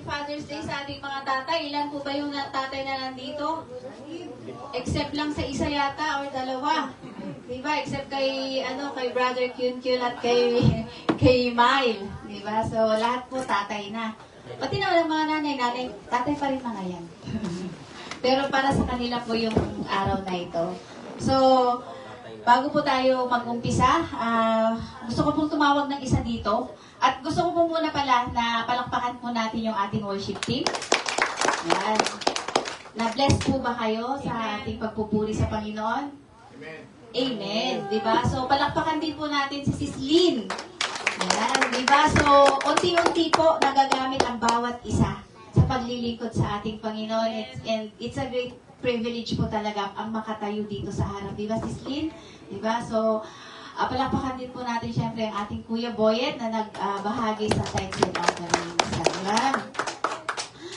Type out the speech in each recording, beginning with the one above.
Father's Day sa ating mga tatay. Ilan po ba yung tatay na nandito? Except lang sa isa yata or dalawa. Diba? Except kay, kay Brother Kyun at kay Mile. Diba? So, lahat po tatay na. Pati naman ang mga nanay, tatay pa rin mga yan. Pero para sa kanila po yung araw na ito. So, bago po tayo mag-umpisa, gusto ko pong tumawag ng isa dito. At gusto ko po muna pala na palakpakan po natin yung ating worship team. Yan. Na-bless po ba kayo sa ating pagpupuri sa Panginoon? Amen. Amen. Diba? So, palakpakan din po natin si Sis Lynn. Yan. Diba? So, unti-unti po nagagamit ang bawat isa sa paglilingkod sa ating Panginoon. And it's a great privilege po talaga ang makatayo dito sa harap. Diba, Sis Lynn? Diba? So, palakpakan din po natin syempre ang ating Kuya Boyet na nagbahagi sa tithes and offerings. Salamat.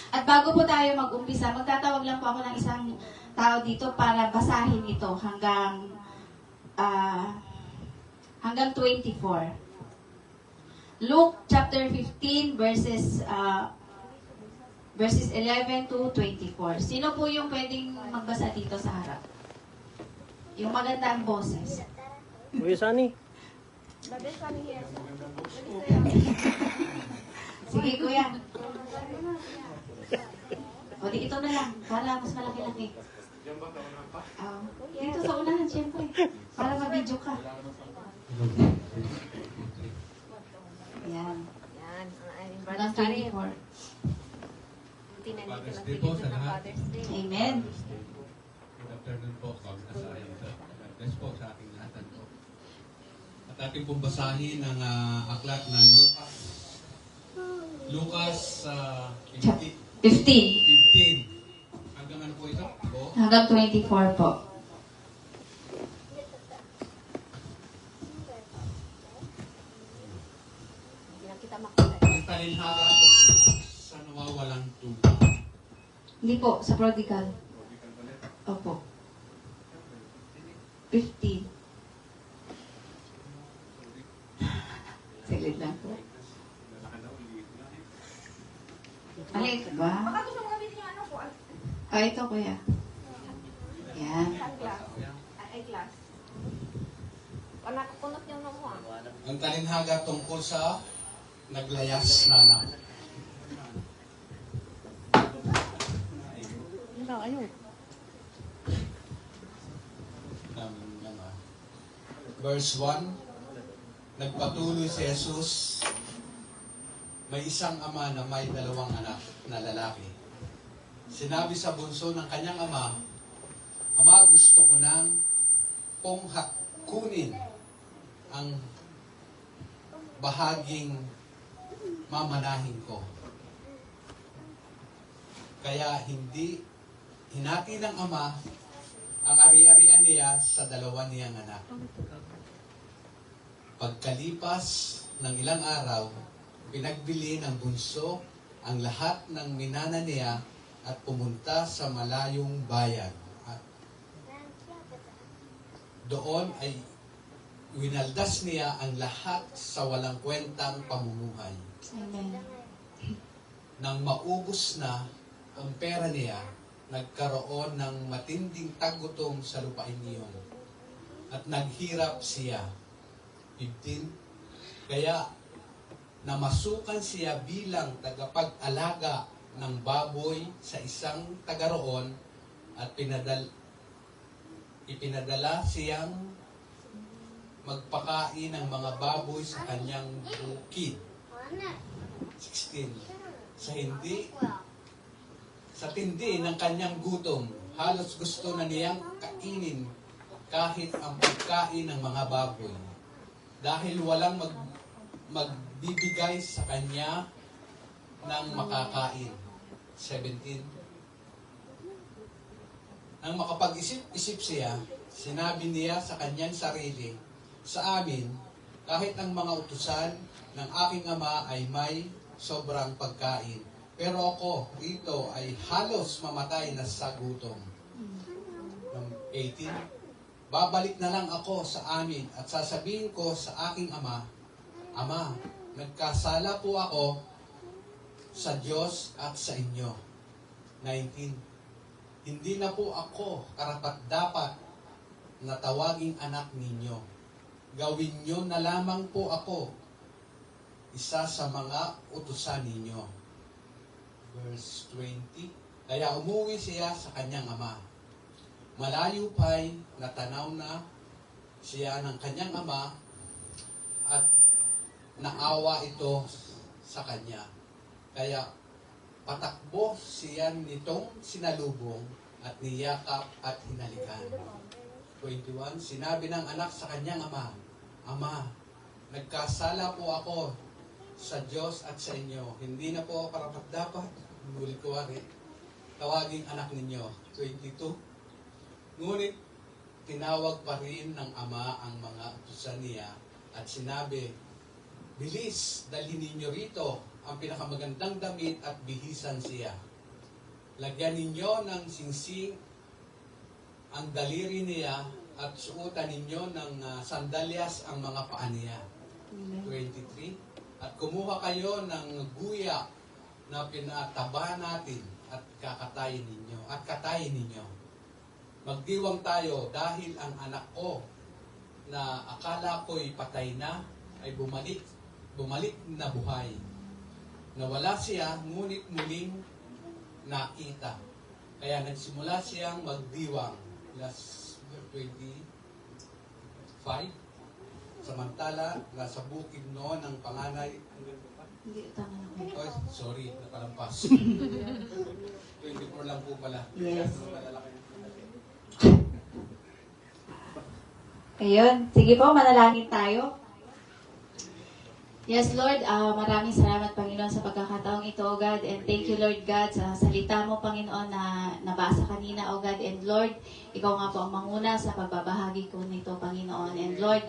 At bago po tayo mag-umpisa, magtatawag lang po ako ng isang tao dito para basahin ito hanggang 24. Luke chapter 15 verses 11 to 24. Sino po yung pwedeng magbasa dito sa harap? Yung magandang boses. Kuya Sunny. Sige, kuya. O, di ito na lang. Para mas malaki-laki. Dito sa unahan, syempre. Para ma-video ka. Yan. Yan, ang Hanggang Brother Sunny. 24. Father's Day po sa lahat. Father's Day. Amen. Good afternoon po, Pag-asayan. Bless po sa ating lahat po. At ating pong basahin ang aklat ng Lucas. Lucas 15. 15. Hanggang ano po ito? Po? Hanggang 24 po. Hindi lang kita makita. Ang talinhaga sa nawawalang tupa. Hindi po, sa prodigal. Opo. 15. Saglit lang po. Maliit ba? Baka gusto mo gamitin yung ano po? Ito kuya. Yan. Glass. Ay, glass. Panakunot yung mo ah. Ang talinhaga tungkol sa naglayas na anak. Ayun. Verse 1, nagpatuloy si Jesus, may isang ama na may dalawang anak na lalaki. Sinabi sa bunso ng kanyang ama, Ama, gusto ko nang kunin ang bahaging mamanahin ko. Kaya hinati ng ama ang ari-arian niya sa dalawa niyang anak. Pagkalipas ng ilang araw, pinagbili ng bunso ang lahat ng minana niya at pumunta sa malayong bayan. At doon ay winaldas niya ang lahat sa walang kwentang pamumuhay. Amen. Nang maubos na ang pera niya, nagkaroon ng matinding tagutom sa lupain niyon. At naghirap siya. 15. Kaya namasukan siya bilang tagapag-alaga ng baboy sa isang taga roon at ipinadala siyang magpakain ng mga baboy sa kanyang bukid. 16. Sa tindi ng kanyang gutom, halos gusto na niyang kainin kahit ang pagkain ng mga baboy. Dahil walang magbibigay sa kanya ng makakain. 17. Nang makapag-isip-isip siya, sinabi niya sa kanyang sarili, sa amin, kahit ang mga utusan ng aking ama ay may sobrang pagkain. Pero ako rito ay halos mamatay na sa gutom. 18. Babalik na lang ako sa amin at sasabihin ko sa aking ama, Ama, nagkasala po ako sa Diyos at sa inyo. 19. Hindi na po ako karapat-dapat na tawaging anak ninyo. Gawin nyo na lamang po ako isa sa mga utusan ninyo. Verse 20. Kaya umuwi siya sa kanyang ama. Malayo pa'y natanaw na siya ng kanyang ama at naawa ito sa kanya. Kaya patakbo siya nitong sinalubong at niyakap at hinalikan. 21. Sinabi ng anak sa kanyang ama, Ama, nagkasala po ako sa Diyos at sa inyo. Hindi na po karapat-dapat, nulit ko tawaging anak ninyo. 22. Ngunit tinawag pa rin ng ama ang mga utusan niya at sinabi, Bilis, dalhin ninyo rito ang pinakamagandang damit at bihisan siya. Lagyan ninyo ng singsing ang daliri niya at suotan ninyo ng sandalyas ang mga paa niya. 23. At kumuha kayo ng guya na pinataba natin at katayin ninyo. Magdiwang tayo dahil ang anak ko na akala ko'y patay na ay bumalik na buhay. Nawala siya, ngunit muling nakita. Kaya nagsimula siyang magdiwang. Last 25. Samantala, nasa bukid noon ang panganay. Hindi, tama na. Oh, sorry, nakalampas. 24 lang po pala. Yes. Ayun. Sige po, manalangin tayo. Yes, Lord, maraming salamat, Panginoon, sa pagkakataong ito, O God. And thank you, Lord God, sa salita mo, Panginoon, na nabasa kanina, O God. And Lord, ikaw nga po ang manguna sa pagbabahagi ko nito, Panginoon. And Lord,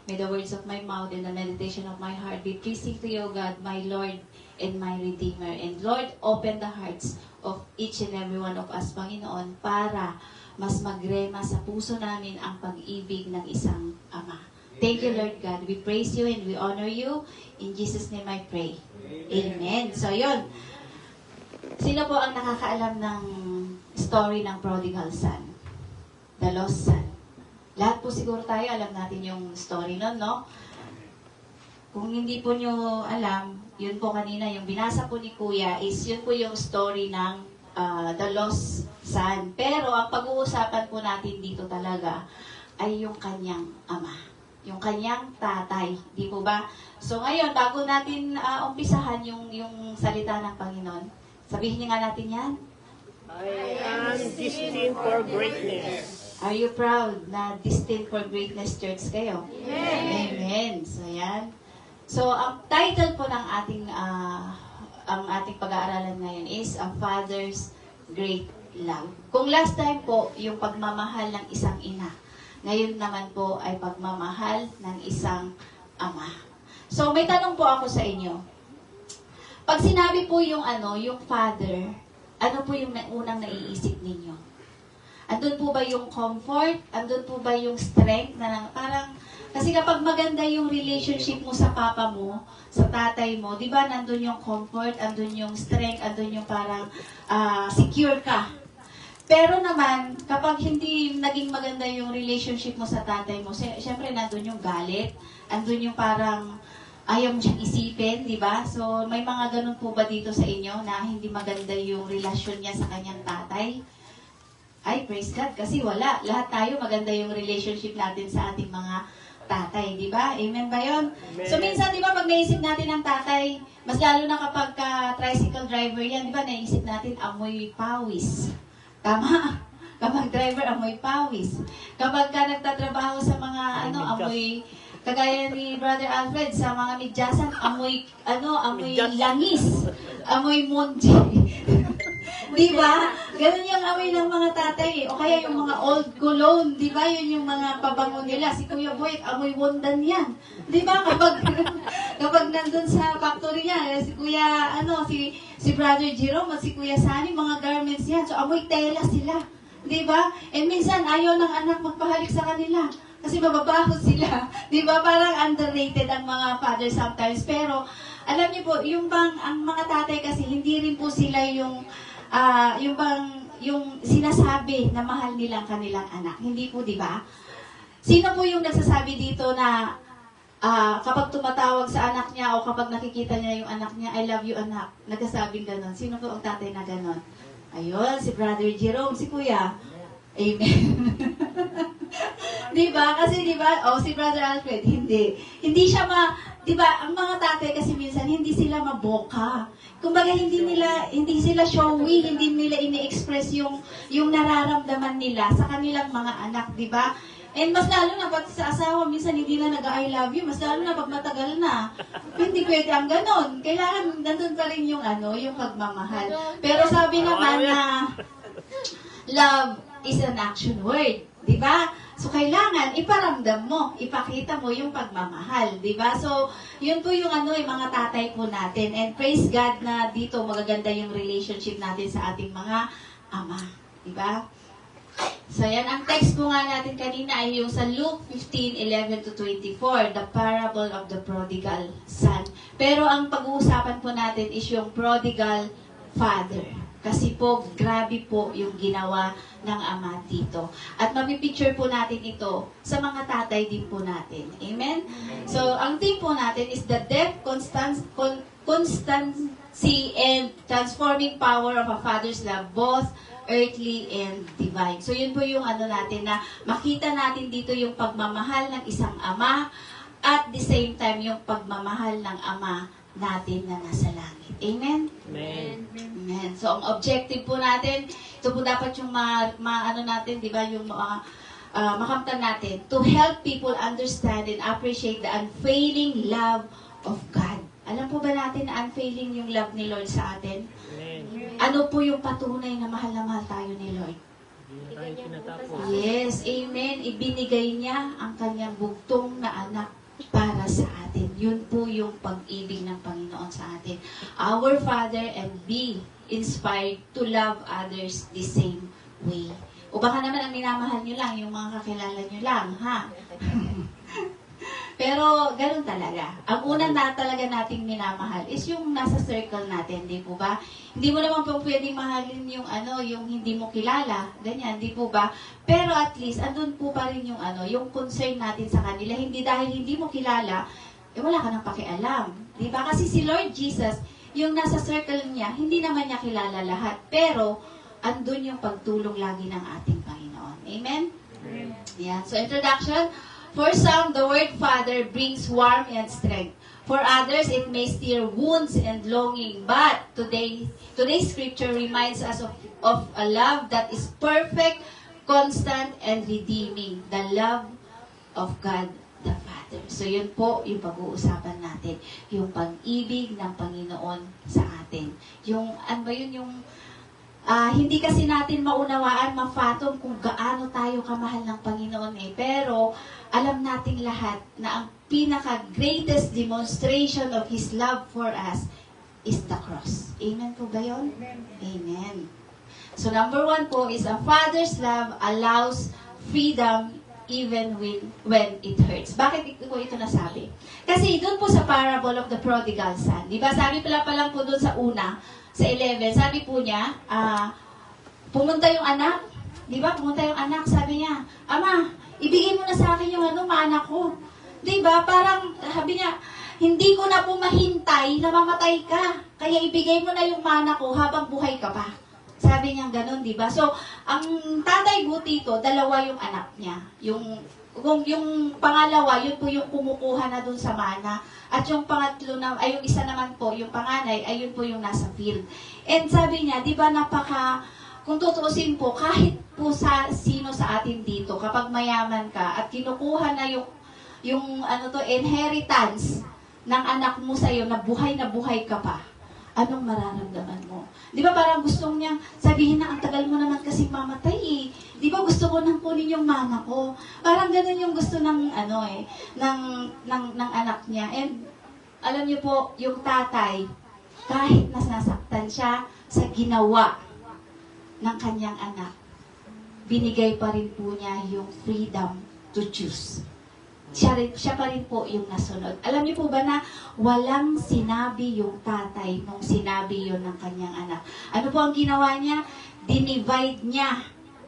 may the words of my mouth and the meditation of my heart be pleasing to you, O God, my Lord and my Redeemer. And Lord, open the hearts of each and every one of us, Panginoon, para mas magrema sa puso namin ang pag-ibig ng isang Ama. Thank you, Lord God. We praise you and we honor you. In Jesus' name I pray. Amen. So, yun. Sino po ang nakakaalam ng story ng prodigal son? The lost son. Lahat po siguro tayo, alam natin yung story nun, no? Kung hindi po nyo alam, yun po kanina, yung binasa po ni Kuya, is yun po yung story ng the lost son. Pero, ang pag-uusapan po natin dito talaga ay yung kanyang ama. Yung kanyang tatay, di po ba? So ngayon, bago natin umpisahan yung salita ng Panginoon, sabihin niyo nga natin yan. I am destined for greatness. Are you proud na destined for greatness, church kayo? Amen. Amen. So yan. So ang title po ng ating pag-aaralan ngayon is A Father's Great Love. Kung last time po, yung pagmamahal ng isang ina. Ngayon naman po ay pagmamahal ng isang ama. So may tanong po ako sa inyo. Pag sinabi po yung father, ano po yung unang naiisip ninyo? Andun po ba yung comfort? Andun po ba yung strength na parang kasi kapag maganda yung relationship mo sa papa mo, sa tatay mo, di ba nandun yung comfort, andun yung strength, andun yung parang secure ka. Pero naman, kapag hindi naging maganda yung relationship mo sa tatay mo, syempre nandun yung galit, andun yung parang ayaw mo siyang isipin, di ba? So, may mga ganun po ba dito sa inyo na hindi maganda yung relasyon niya sa kanyang tatay? Ay, praise God, kasi wala. Lahat tayo maganda yung relationship natin sa ating mga tatay, di ba? Amen ba yun? Amen. So, minsan, di ba, pag naisip natin ng tatay, mas lalo na kapag tricycle driver yan, di ba, naisip natin amoy pawis. Tama. Kapag driver, amoy pawis. Kapag ka nagtatrabaho sa mga, amoy, kagaya ni Brother Alfred, sa mga midyasan, amoy langis. Amoy monji. Di ba? Ganun yung amoy ng mga tatay. O kaya yung mga old cologne. Di ba? Yun yung mga pabango nila. Si Kuya Boy, amoy wondan yan. Di ba? Kapag nandun sa factory niya, si Kuya, si Brother Jerome at si Kuya Sunny, mga garments yan. So, amoy tela sila. Di ba? And minsan, ayaw ng anak magpahalik sa kanila. Kasi mababaho sila. Di ba? Parang underrated ang mga father sometimes. Pero, alam niyo po, yung bang, ang mga tatay kasi, hindi rin po sila yung, yung bang, yung sinasabi na mahal nila ang kanilang anak. Hindi po, di ba? Sino po yung nagsasabi dito na kapag tumatawag sa anak niya o kapag nakikita niya yung anak niya, I love you anak, nagkasabing ganon. Sino po ang tatay na ganon? Ayun, si Brother Jerome, si Kuya. Amen. Diba? Kasi diba, si Brother Alfred, hindi. Hindi siya diba, ang mga tatay kasi minsan, hindi sila maboka. Kumbaga, hindi sila showy, hindi nila ini-express yung nararamdaman nila sa kanilang mga anak, diba? And mas lalo na pag sa asawa, minsan hindi na nag-I love you, mas lalo na pag matagal na. Hindi pwede ang ganon. Kailangan nandun pa rin yung yung pagmamahal. Pero sabi naman na love is an action word. Diba? So, kailangan iparamdam mo, ipakita mo yung pagmamahal. Diba? So, yun po yung yung mga tatay po natin. And praise God na dito magaganda yung relationship natin sa ating mga ama. Diba? So, yan. Ang text po nga natin kanina ay yung sa Luke 15:11-24, the parable of the prodigal son. Pero ang pag-uusapan po natin is yung prodigal father. Kasi po, grabe po yung ginawa ng ama dito. At mapipicture po natin ito sa mga tatay din po natin. Amen? So, ang theme po natin is the depth, constancy, and transforming power of a father's love, both earthly and divine. So, yun po yung natin na makita natin dito yung pagmamahal ng isang ama at the same time yung pagmamahal ng ama natin na nasa langit. Amen? Amen. Amen. So, ang objective po natin, ito po dapat yung natin, di ba, yung makamtan natin, to help people understand and appreciate the unfailing love of God. Alam po ba natin na unfailing yung love ni Lord sa atin? Amen. Ano po yung patunay na mahal tayo ni Lord? Hindi na tayo tinatapos. Yes, amen. Ibinigay niya ang kanyang bugtong na anak para sa atin. Yun po yung pag-ibig ng Panginoon sa atin. Our Father, and be inspired to love others the same way. O baka naman ang minamahal nyo lang, yung mga kakilala nyo lang, ha? Pero, ganun talaga. Ang unang talaga nating minamahal is yung nasa circle natin, di po ba? Hindi mo naman po pwedeng mahalin yung yung hindi mo kilala, ganyan, di po ba? Pero at least, andun po pa rin yung yung concern natin sa kanila. Hindi dahil hindi mo kilala, wala ka nang pakialam. Di ba? Kasi si Lord Jesus, yung nasa circle niya, hindi naman niya kilala lahat. Pero, andun yung pagtulong lagi ng ating Panginoon. Amen? Amen. Yeah. So, introduction. For some, the word Father brings warmth and strength. For others, it may stir wounds and longing. But today's scripture reminds us of a love that is perfect, constant, and redeeming. The love of God the Father. So yun po yung pag-uusapan natin. Yung pag-ibig ng Panginoon sa atin. Yung, hindi kasi natin maunawaan, mafathom kung gaano tayo kamahal ng Panginoon Pero, alam nating lahat na ang pinaka-greatest demonstration of His love for us is the cross. Amen po ba yun? Amen. So, number 1 po is a father's love allows freedom even when it hurts. Bakit ko ito nasabi? Kasi doon po sa parable of the prodigal son, di ba? Sabi pala po doon sa sa 11, sabi po niya, pumunta yung anak, di ba? Pumunta yung anak, sabi niya, Ama, ibigay mo na sa akin yung anak ko. Di ba? Parang, sabi niya, hindi ko na po mahintay na mamatay ka. Kaya ibigay mo na yung mana ko habang buhay ka pa. Sabi niya ganun, di ba? So, ang tatay Butito, dalawa yung anak niya. Yung pangalawa, yun po yung kumukuha na dun sa mana. At yung pangatlo na, ay yung isa naman po, yung panganay, ay yun po yung nasa field. And sabi niya, di ba kung tutuusin po, kahit po sino sa atin dito, kapag mayaman ka at kinukuha na yung inheritance ng anak mo sa'yo na buhay ka pa, anong mararamdaman mo? Di ba parang gustong niya sabihin na, ang tagal mo naman kasi mamatay eh. Di ba gusto ko nang kunin yung mama ko? Parang ganun yung gusto ng ng anak niya. And alam niyo po, yung tatay, kahit nasasaktan siya sa ginawa ng kanyang anak, binigay pa rin po niya yung freedom to choose. siya pa rin po yung nasunod. Alam niyo po ba na walang sinabi yung tatay nung sinabi yon ng kanyang anak? Ano po ang ginawa niya? Dinivide niya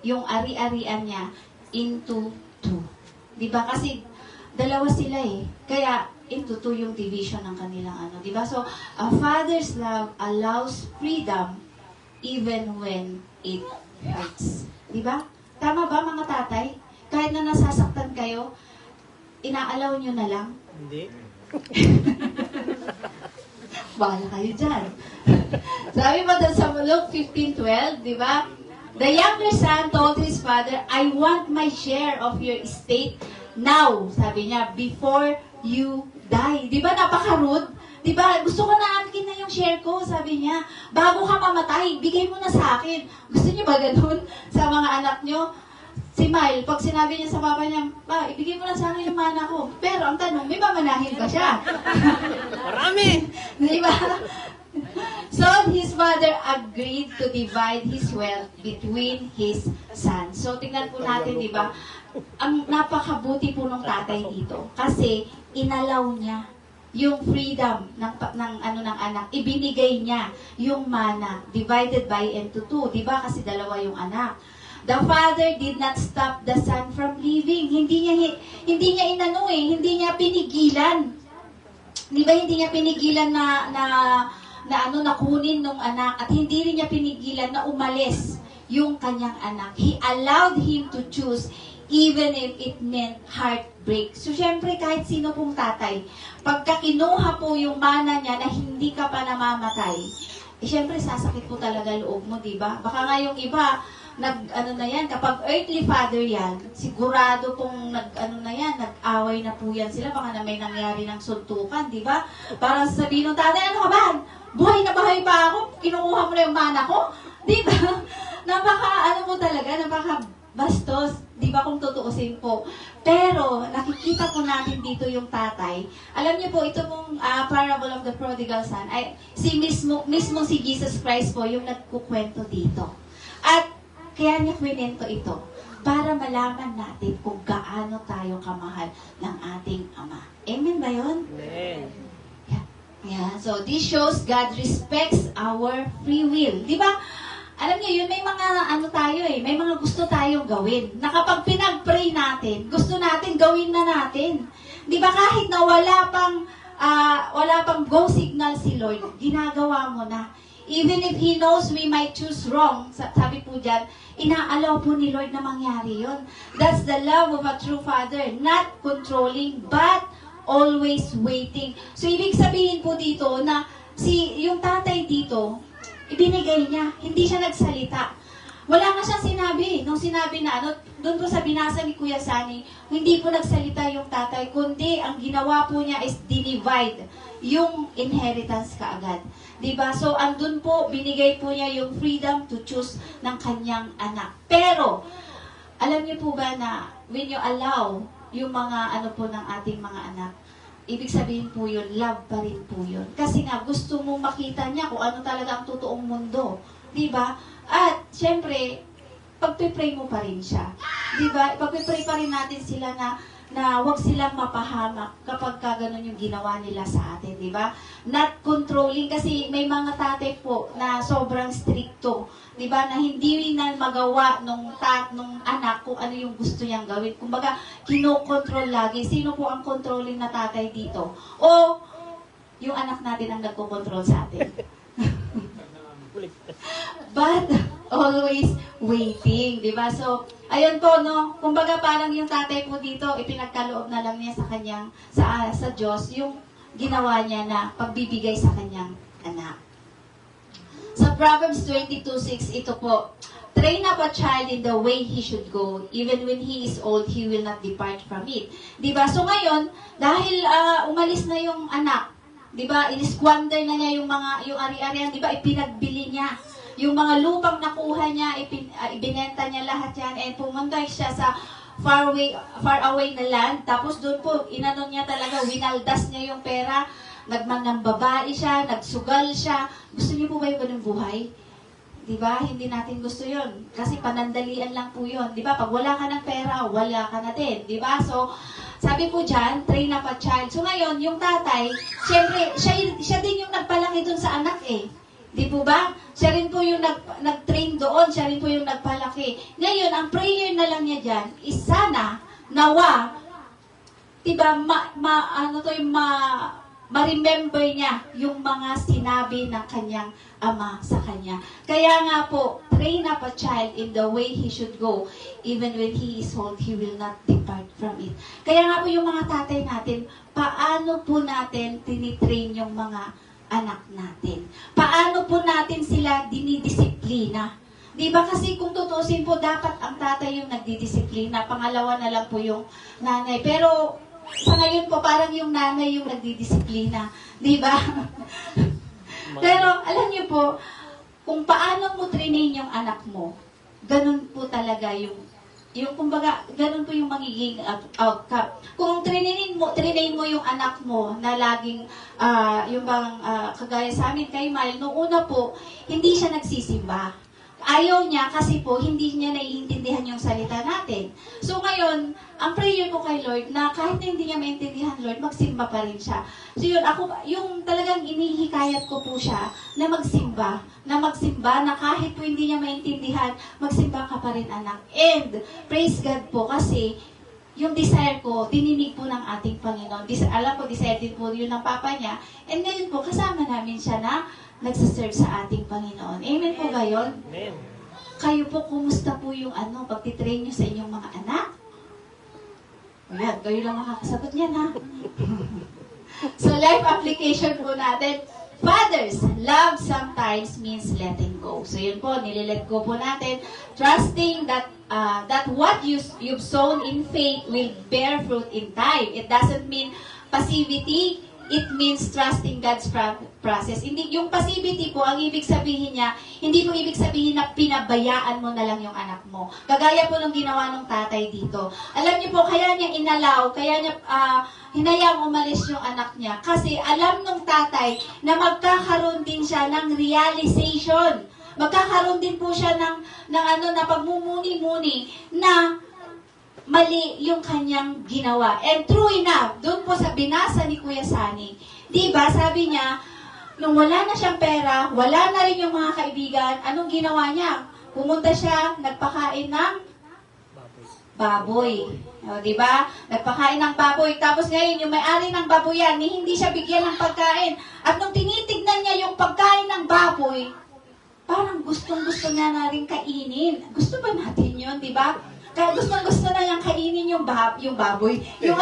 yung ari-arian niya into two. Di ba? Kasi dalawa sila eh. Kaya into two yung division ng kanilang ano. Di ba? So, a father's love allows freedom even when it hurts. Di ba? Tama ba mga tatay? Kahit na nasasaktan kayo, inaalaw nyo na lang? Hindi. Bahala kayo dyan. Sabi ba doon sa Luke 15:12, di ba? The younger son told his father, I want my share of your estate now, sabi niya, before you die. Di ba napaka-rude? Di ba? Gusto ko na akin na yung share ko, sabi niya. Bago ka mamatay, bigay mo na sa akin. Gusto niyo ba ganun sa mga anak niyo? Si Mile, pag sinabi niya sa papa niya, pa, ibigay mo na sa akin yung mana ko. Pero ang tanong, may mamanahin ba siya? Marami! Di ba? So, his father agreed to divide his wealth between his sons. So, tingnan po natin, di ba? Ang napakabuti po ng tatay dito. Kasi, inalaw niya yung freedom ng anak. Ibinigay niya yung mana, divided by into two. Di ba? Kasi dalawa yung anak. The father did not stop the son from living. Hindi niya inano eh, hindi niya pinigilan. Di ba hindi niya pinigilan na kunin nung anak at hindi rin niya pinigilan na umalis yung kanyang anak. He allowed him to choose even if it meant heartbreak. So syempre kahit sino pong tatay, pagka kinuha po yung mana niya na hindi ka pa namamatay, syempre sasakit po talaga loob mo, di ba? Baka nga yung iba kapag earthly father yan, sigurado pong nag-away na po yan sila, baka na may nangyari ng suntukan, di ba? Para sabihin ng tatay, ano ka ba? Buhay na bahay pa ako, kinukuha mo na yung mana ko? Di ba? Napaka bastos, di ba kung tutuusin po. Pero, nakikita po natin dito yung tatay. Alam niyo po, ito pong parable of the prodigal son, ay mismo si Jesus Christ po yung nagkukwento dito. At kaya niya kwento ito para malaman natin kung gaano tayo kamahal ng ating Ama. Amen ba yun? Amen. Yeah. So, this shows God respects our free will. Di ba? Alam niyo yun, may mga may mga gusto tayong gawin. Na kapag pinag-pray natin, gusto natin gawin na natin. Di ba kahit na wala pang go signal si Lord, ginagawa mo na. Even if He knows we might choose wrong, sabi po dyan, inaalaw po ni Lord na mangyari yun. That's the love of a true father. Not controlling, but always waiting. So, ibig sabihin po dito na yung tatay dito, ibinigay niya. Hindi siya nagsalita. Wala nga siyang sinabi. Nung sinabi na, doon po sa binasa ni Kuya Sani, hindi po nagsalita yung tatay, kundi ang ginawa po niya is dinivide yung inheritance kaagad. Diba? So, andun po, binigay po niya yung freedom to choose ng kanyang anak. Pero, alam niyo po ba na when you allow yung mga ng ating mga anak, ibig sabihin po yun, love pa rin po yun. Kasi nga, gusto mong makita niya kung ano talaga ang totoong mundo. Diba? At, syempre, pagpipray mo pa rin siya. Diba? Pagpipray pa rin natin sila na wag silang mapahamak kapag ganun yung ginawa nila sa atin, di ba? Not controlling, kasi may mga tatay po na sobrang stricto, di ba? Na hindi na magawa nung anak kung ano yung gusto niyang gawin. Kumbaga, kinokontrol lagi. Sino po ang controlling na tatay dito? O yung anak natin ang nagkocontrol sa atin? But always waiting, di ba? So, ayun po, no? Kumbaga parang yung tatay po dito, ipinagkaloob na lang niya sa kanyang, sa Diyos, yung ginawa niya na pagbibigay sa kanyang anak. Sa Proverbs 22:6, ito po, train up a child in the way he should go. Even when he is old, he will not depart from it. Di ba? So ngayon, dahil umalis na yung anak, di ba? In-squander na niya yung ari-arian, di ba? Ipinagbili niya. Yung mga lupang nakuha niya, ibinenta niya lahat yan, and pumunta siya sa far away na land. Tapos doon po, inanon niya talaga, winaldas niya yung pera, nagmanang babae siya, nagsugal siya. Gusto niyo po ba yung ganung buhay? Di ba? Hindi natin gusto yun. Kasi panandalian lang po yun. Di ba? Pag wala ka ng pera, wala ka na din. Di ba? So, sabi po dyan, train up a child. So ngayon, yung tatay, syempre, siya din yung nagpalaki dun sa anak eh. Di po ba? Siya rin po yung nag-train doon. Siya rin po yung nagpalaki. Ngayon, ang prayer na lang niya dyan is sana, nawa, diba, ma-remember niya yung mga sinabi ng kanyang ama sa kanya. Kaya nga po, train up a child in the way he should go. Even when he is old, he will not depart from it. Kaya nga po yung mga tatay natin, paano po natin tinitrain yung mga anak natin? Paano po natin sila dinidisiplina? Di ba kasi kung tutusin po, dapat ang tatay yung nagdidisiplina, pangalawa na lang po yung nanay. Pero sa ngayon po, parang yung nanay yung nagdidisiplina. Di ba? Pero alam niyo po, kung paano mo trainin yung anak mo, ganun po talaga yung kumbaga, ganun po yung magiging outcome. Kung trainin mo yung anak mo na laging, yung bang, kagaya sa amin kay Mile, noong una po, hindi siya nagsisimba. Ayaw niya kasi po, hindi niya naiintindihan yung salita natin. So ngayon, ang prayer ko kay Lord, na kahit na hindi niya maintindihan, Lord, magsimba pa rin siya. So yun, yung talagang inihikayat ko po siya, na magsimba, na kahit po hindi niya maintindihan, magsimba ka pa rin, anak. And, praise God po, kasi, yung desire ko, dininig po ng ating Panginoon. Alam ko, desire din po yun ng Papa niya. And ngayon po, kasama namin siya na nagsaserve sa ating Panginoon. Amen po ba yun? Amen. Kayo po, kumusta po yung pagtitrain nyo sa inyong mga anak? Ayan, kayo lang makakasagot niyan, ha? So, life application po natin. Fathers, love sometimes means letting go. So, yun po, nililet go po natin. Trusting that what you've sown in faith will bear fruit in time. It doesn't mean passivity. It means trusting God's process. Hindi, yung passivity po, ang ibig sabihin niya, hindi po ibig sabihin na pinabayaan mo na lang yung anak mo. Kagaya po nung ginawa ng tatay dito. Alam niyo po, kaya niya inalaw, kaya niya hinayang umalis yung anak niya. Kasi alam ng tatay na magkakaroon din siya ng realization. Magkakaroon din po siya ng na pagmumuni-muni na mali yung kanyang ginawa. And true enough, doon po sa binasa ni Kuya Sani, di ba, sabi niya, nung wala na siyang pera, wala na rin yung mga kaibigan, anong ginawa niya? Pumunta siya, nagpakain ng baboy. O, di ba? Nagpakain ng baboy. Tapos ngayon, yung may-ari ng baboyan, hindi siya bigyan ng pagkain. At nung tinitignan niya yung pagkain ng baboy, parang gustong-gusto niya na rin kainin. Gusto ba natin yun, di ba? Kaya gusto na niyang kainin yung baboy. Yung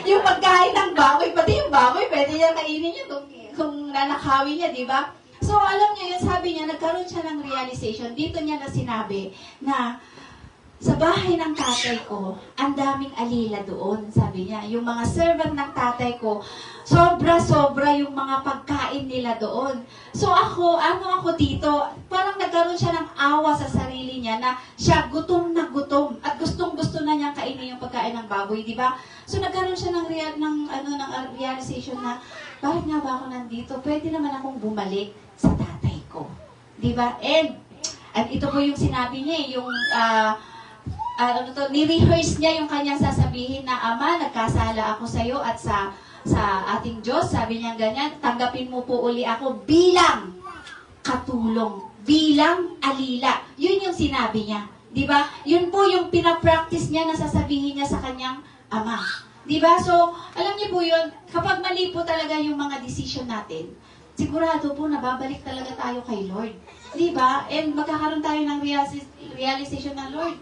yung pagkain ng baboy, pati yung baboy, pwede niya kainin yun kung nanakawin niya, di ba? So, alam niyo yun, sabi niya, nagkaroon siya ng realization. Dito niya na sinabi na sa bahay ng tatay ko, ang daming alila doon, sabi niya. Yung mga servant ng tatay ko, sobra-sobra yung mga pagkain nila doon. So ako dito, parang nagkaroon siya ng awa sa sarili niya na siya gutom na gutom at gustong-gusto na niyang kainin yung pagkain ng baboy, di ba? So nagkaroon siya ng realization na, bakit nga ba ako nandito? Pwede naman akong bumalik sa tatay ko. Di ba? And ito po yung sinabi niya, yung ni-rehearse niya yung kanyang sasabihin na, Ama, nagkasala ako sa iyo at sa ating Diyos. Sabi niya ganyan, tanggapin mo po uli ako bilang katulong, bilang alila. Yun yung sinabi niya. Diba? Yun po yung pinapractice niya na sasabihin niya sa kanyang ama. Diba? So, alam niyo po yun, kapag mali po talaga yung mga decision natin, sigurado po nababalik talaga tayo kay Lord. Diba? And magkakaroon tayo ng realization na, Lord,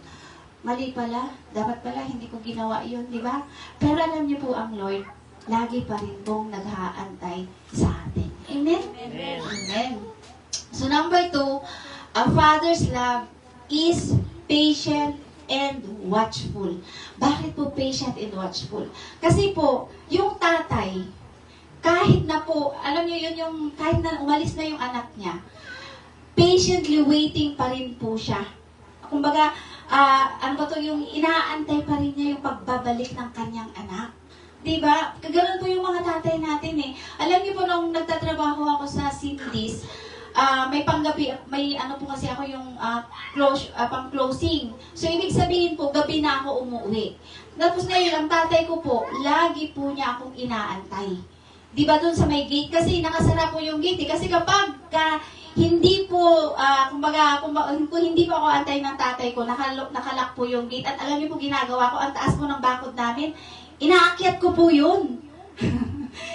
mali pala, dapat pala hindi ko ginawa yun, di ba? Pero alam niyo po ang Lord, lagi pa rin pong naghaantay sa atin. Amen? Amen. Amen. So number 2, a father's love is patient and watchful. Bakit po patient and watchful? Kasi po, yung tatay, kahit na po, alam niyo yun, yung kahit na umalis na yung anak niya, patiently waiting pa rin po siya. Kumbaga, yung inaantay pa rin niya yung pagbabalik ng kanyang anak. Diba? Kaganon po yung mga tatay natin eh. Alam niyo po, nung nagtatrabaho ako sa Cindy's, may panggabi, may ano po kasi ako yung pang closing. So, ibig sabihin po, gabi na ako umuwi. Tapos ngayon, ang tatay ko po, lagi po niya akong inaantay. Di ba doon sa may gate? Kasi nakasara po yung gate. Kasi kapag hindi po, kumbaga, kung hindi po ako antay ng tatay ko, nakalak po yung gate. At alam niyo po ginagawa ko, ang taas po ng bakod namin, inaakyat ko po yun.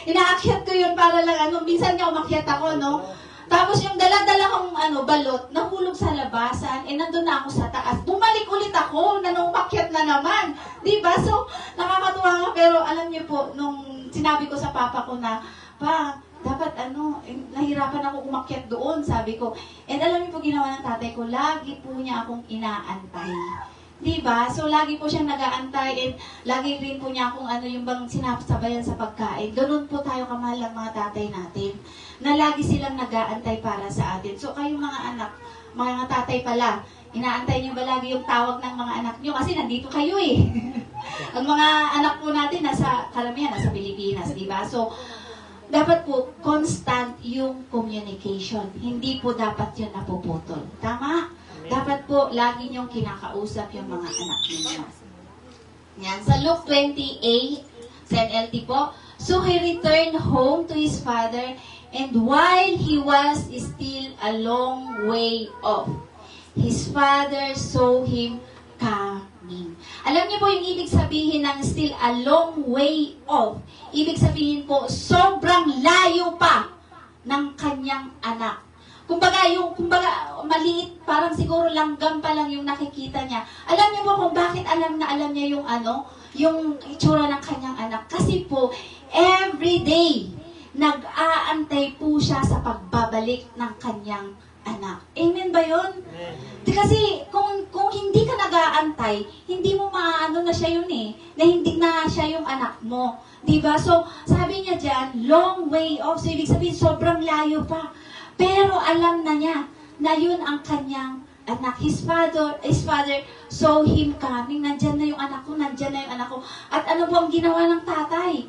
Inaakyat ko yun para lang, minsan nga umakyat ako, no? Tapos yung dala-dala kong balot, nahulog sa labasan, nandun na ako sa taas. Bumalik ulit ako, na nung umakyat na naman. Diba? So, nakakatuwa nga, pero alam niyo po, nung sinabi ko sa papa ko na, pa, dapat nahirapan ako umakyat doon, sabi ko. And alam niyo po ginawa ng tatay ko, lagi po niya akong inaantay. Diba? So, lagi po siyang nag-aantay and lagi rin po niya kung yung bang sinasabayan sa pagkain. Doon po tayo kamahal ng mga tatay natin na lagi silang nag-aantay para sa atin. So, kayong mga anak, mga tatay pala, inaantay niyo ba lagi yung tawag ng mga anak niyo? Kasi nandito kayo eh. Ang mga anak po natin, karamihan, nasa Pilipinas, diba? So, dapat po, constant yung communication. Hindi po dapat yun napuputol. Tama? Dapat po, lagi niyong kinakausap yung mga anak ninyo. Yan. Sa Luke 20:8, sa NLT po, so he returned home to his father, and while he was still a long way off, his father saw him coming. Alam niyo po yung ibig sabihin ng still a long way off. Ibig sabihin po, sobrang layo pa ng kanyang anak. Kumbaga, maliit, parang siguro langgam pa lang yung nakikita niya. Alam niyo po kung bakit alam niya yung yung itsura ng kanyang anak. Kasi po, every day, nag-aantay po siya sa pagbabalik ng kanyang anak. Amen ba yun? Kasi kung hindi ka nag-aantay, hindi mo maano na siya yun eh. Na hindi na siya yung anak mo. Diba? So, sabi niya dyan, long way off. So, ibig sabihin, sobrang layo pa. Pero alam na niya na yun ang kanyang anak. His father saw him coming. Nandyan na yung anak ko, nandyan na yung anak ko. At ano po ang ginawa ng tatay?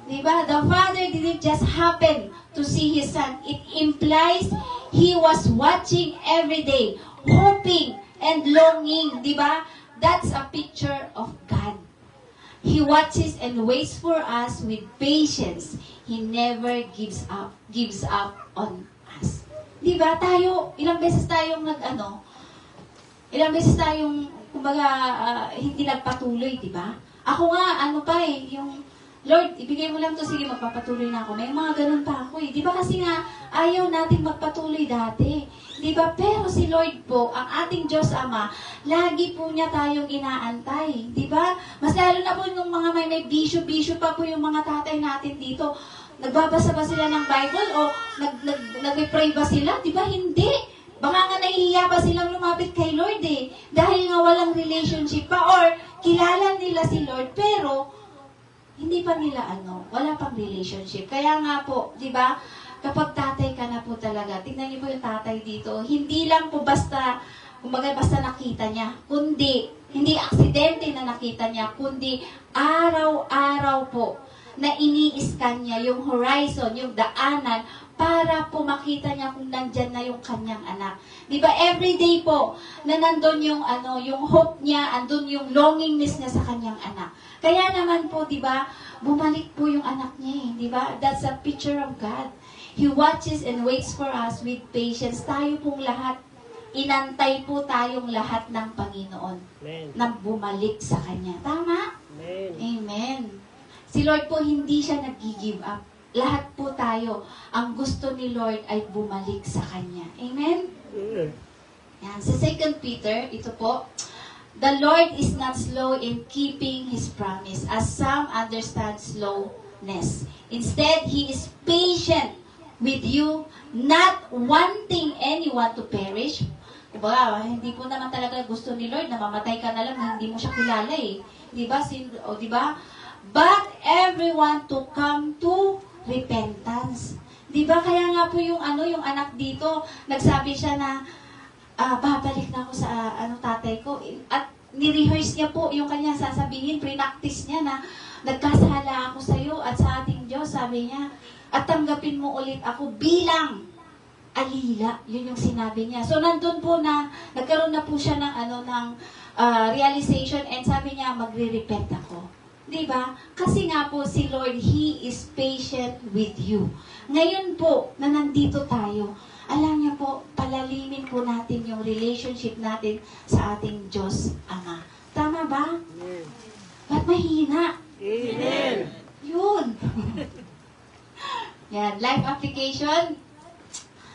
Diba? The father didn't just happen to see his son. It implies he was watching every day, hoping and longing. Diba? That's a picture of God. He watches and waits for us with patience. He never gives up on us. Diba? Ilang beses tayong kumbaga, hindi nagpatuloy, diba? Ako nga, yung Lord, ibigay mo lang to, sige, magpapatuloy na ako. May mga ganun pa ako eh. Di ba kasi nga, ayaw natin magpatuloy dati. Di ba? Pero si Lord po, ang ating Diyos Ama, lagi po niya tayong inaantay. Di ba? Mas lalo na po nung mga may bisyo pa po yung mga tatay natin dito. Nagbabasa ba sila ng Bible o nag-pray ba sila? Di ba? Hindi. Baka nga nahihiya pa silang lumapit kay Lord eh. Dahil nga walang relationship pa or kilala nila si Lord pero hindi pa nila wala pang relationship. Kaya nga po, di ba, kapag tatay ka na po talaga, tingnan niyo po yung tatay dito, hindi lang po basta nakita niya, kundi, hindi aksidente na nakita niya, kundi araw-araw po na ini-scan niya yung horizon, yung daanan, para po makita niya kung nandyan na yung kanyang anak. Di ba, everyday po, na nandun yung hope niya, andun yung longingness niya sa kanyang anak. Kaya naman po, di ba, bumalik po yung anak niya eh, di ba? That's a picture of God. He watches and waits for us with patience. Tayo pong lahat, inantay po tayong lahat ng Panginoon. Amen. Na bumalik sa Kanya. Tama? Amen. Amen. Si Lord po, hindi siya nag-give up. Lahat po tayo, ang gusto ni Lord ay bumalik sa Kanya. Amen? Yan. Sa 2 Peter, ito po, the Lord is not slow in keeping His promise, as some understand slowness. Instead, He is patient with you, not wanting anyone to perish. Diba? Hindi po naman talaga gusto ni Lord na mamatay ka na lang, hindi mo siya kilala eh. Diba? Diba? But everyone to come to repentance. Diba? Kaya nga po yung anak dito, nagsabi siya na, babalik na ako sa tatay ko. At ni-rehearse niya po yung kanya sasabihin, pre-practice niya na nagkasala ako sa iyo at sa ating Diyos, sabi niya, at tanggapin mo ulit ako bilang alila. Yun yung sinabi niya. So, nandun po na, nagkaroon na po siya ng, realization and sabi niya, magre-repent ako. Diba? Kasi nga po si Lord, He is patient with you. Ngayon po, na nandito tayo, alam niyo po, palalimin po natin yung relationship natin sa ating Diyos Ama. Tama ba? Ba't mahina? Amen. Yun. Yan, life application.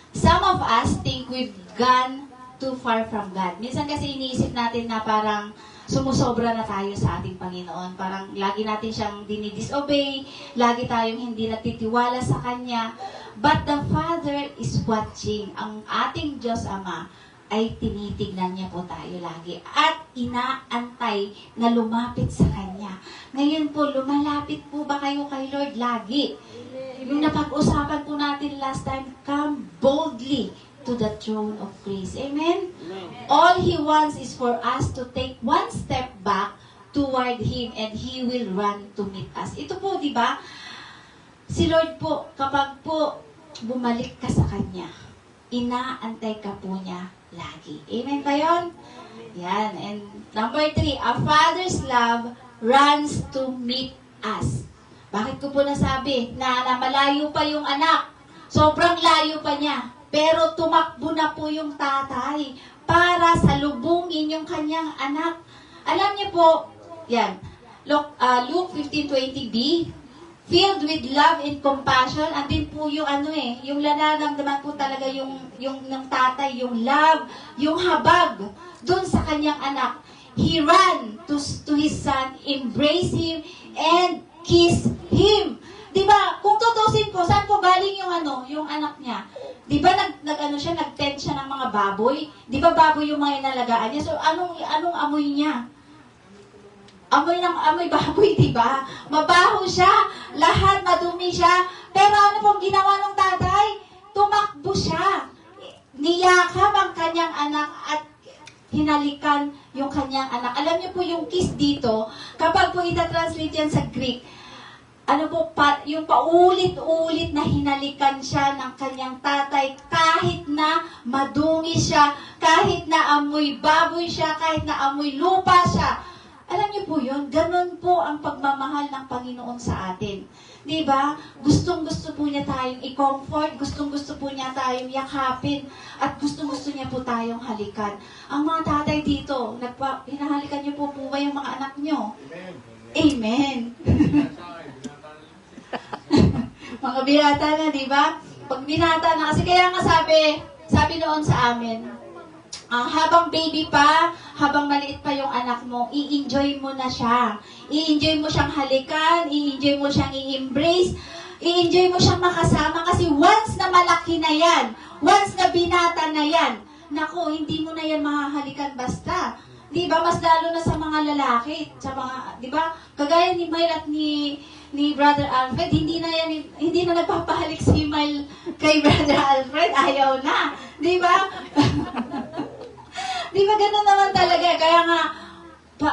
Some of us think we've gone too far from God. Minsan kasi iniisip natin na parang sumusobra na tayo sa ating Panginoon. Parang lagi natin siyang dinidisobey, lagi tayong hindi natitiwala sa Kanya. But the Father is watching. Ang ating Diyos Ama ay tinitignan niya po tayo lagi. At inaantay na lumapit sa Kanya. Ngayon po, lumalapit po ba kayo kay Lord lagi? Yung napag-usapan po natin last time, come boldly to the throne of grace. Amen? All He wants is for us to take one step back toward Him and He will run to meet us. Ito po, di ba? Si Lord po, kapag po bumalik ka sa Kanya, inaantay ka po niya lagi. Amen ba yun? Yan. And number 3, a father's love runs to meet us. Bakit ko po nasabi na malayo pa yung anak? Sobrang layo pa niya. Pero tumakbo na po yung tatay para salubungin yung kanyang anak. Alam niyo po, yan, Luke 15:20b, filled with love and compassion, andin po yung yung nararamdaman po talaga yung ng tatay, yung love, yung habag dun sa kanyang anak. He ran to his son, embrace him, and kiss him. Diba, kung tutusin ko, saan po galing yung anak niya? Diba, nag-tent siya ng mga baboy? Diba, baboy yung mga inalagaan niya? So, anong amoy niya? Amoy baboy, diba? Mabaho siya, lahat madumi siya. Pero ano pong ginawa ng tatay? Tumakbo siya. Niyakap ang kanyang anak at hinalikan yung kanyang anak. Alam niyo po yung kiss dito, kapag po ita-translate yan sa Greek, yung paulit-ulit na hinalikan siya ng kanyang tatay kahit na madungi siya, kahit na amoy baboy siya, kahit na amoy lupa siya. Alam niyo po yun, ganun po ang pagmamahal ng Panginoon sa atin. Diba? Gustong-gusto po niya tayong i-comfort, gustong-gusto po niya tayong yakapin, at gustong-gusto niya po tayong halikan. Ang mga tatay dito, hinahalikan niyo po ba yung mga anak niyo? Amen. Mga binata na, di ba? Pag binata na, kasi kaya nga sabi noon sa amin, habang baby pa, habang maliit pa yung anak mo, i-enjoy mo na siya. I-enjoy mo siyang halikan, i-enjoy mo siyang i-embrace, i-enjoy mo siyang makasama, kasi once na malaki na yan, once na binata na yan, naku, hindi mo na yan mahahalikan basta. Di ba? Mas lalo na sa mga lalaki, sa mga, di ba? Kagaya ni Myle at ni Brother Alfred, hindi na nagpapahalik si Myle kay Brother Alfred, ayaw na. Di ba? Di ba ganun naman talaga? Kaya nga,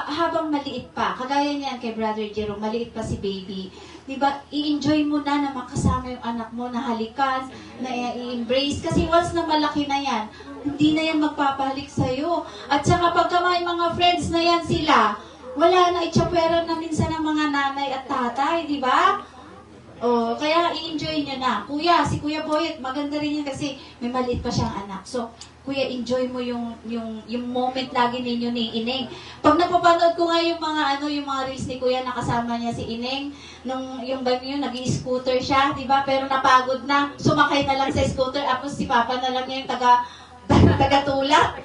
habang maliit pa, kagaya niyan kay Brother Jerome, maliit pa si baby, di ba, i-enjoy mo na makasama yung anak mo, na halikan, na i-embrace, kasi once na malaki na yan, hindi na yan magpapahalik sa'yo. At saka pagka may mga friends na yan sila, wala na, itsapwera na minsan ng mga nanay at tatay, di ba? Oh, kaya i-enjoy niya na. Kuya, si Kuya Boyet, maganda rin yan kasi may maliit pa siyang anak. So, Kuya, enjoy mo yung moment lagi ninyo ni Ineng. Pag napapanood ko nga yung mga reels ni Kuya, nakasama niya si Ineng, yung nag-i-scooter siya, di ba? Pero napagod na, sumakay na lang sa scooter, tapos si Papa na lang niya yung taga-tulak.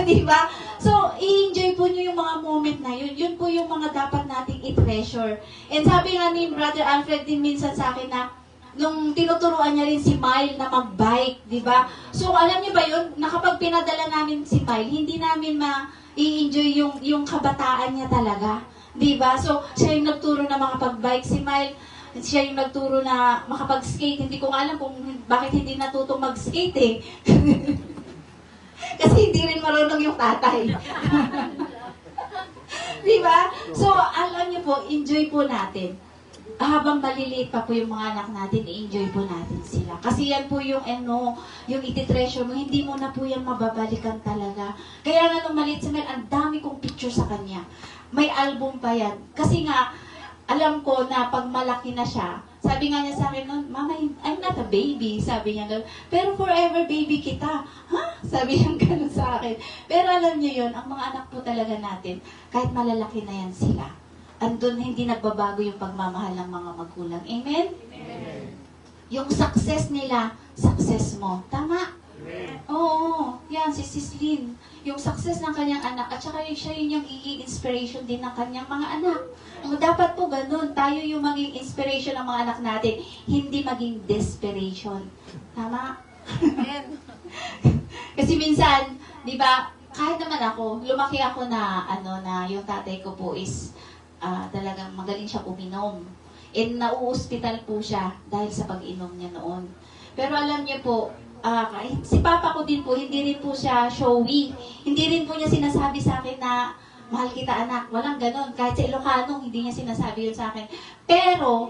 Di ba? So, i-enjoy po nyo yung mga moment na yun. Yun po yung mga dapat nating i-treasure. And sabi nga ni Brother Alfred din minsan sa akin na, nung tinuturuan niya rin si Myle na mag-bike, di ba? So, alam niyo ba yun, na kapag pinadala namin si Myle, hindi namin ma-i-enjoy yung kabataan niya talaga. Di ba? So, siya yung nagturo na makapag-bike si Myle. Siya yung nagturo na makapag-skate. Hindi ko alam kung bakit hindi natutong mag-skate eh. Kasi hindi rin marunong yung tatay. Di ba? So, alam niyo po, enjoy po natin. habang maliliit pa po yung mga anak natin, i-enjoy po natin sila. Kasi yan po yung yung iti-treasure mo, hindi mo na po yan mababalikan talaga. Kaya nga nung maliit si Mel, ang dami kong picture sa kanya. May album pa yan. Kasi nga, alam ko na pag malaki na siya, sabi nga niya sa akin noon, Mama, I'm not a baby. Sabi niya gano'n. Pero forever baby kita. Ha? Sabi niya gano'n sa akin. Pero alam niyo yun, ang mga anak po talaga natin, kahit malalaki na yan sila, andun hindi nagbabago yung pagmamahal ng mga magulang. Amen? Amen. Yung success nila, success mo. Tama? Amen. Oo. Yan, si Sislyn. Yung success ng kanyang anak, at saka siya yun yung i-inspiration din ng kanyang mga anak. Dapat po ganun. Tayo yung maging inspiration ng mga anak natin, hindi maging desperation. Tama? Amen. Kasi minsan, di ba, kahit naman ako, lumaki ako na, na yung tatay ko po is, talagang magaling siya uminom. And nauospital po siya dahil sa pag-inom niya noon. Pero alam niyo po, kahit si Papa ko din po, hindi rin po siya showy. Hindi rin po niya sinasabi sa akin na, mahal kita anak. Walang ganon. Kahit sa Ilocano, hindi niya sinasabi yun sa akin. Pero,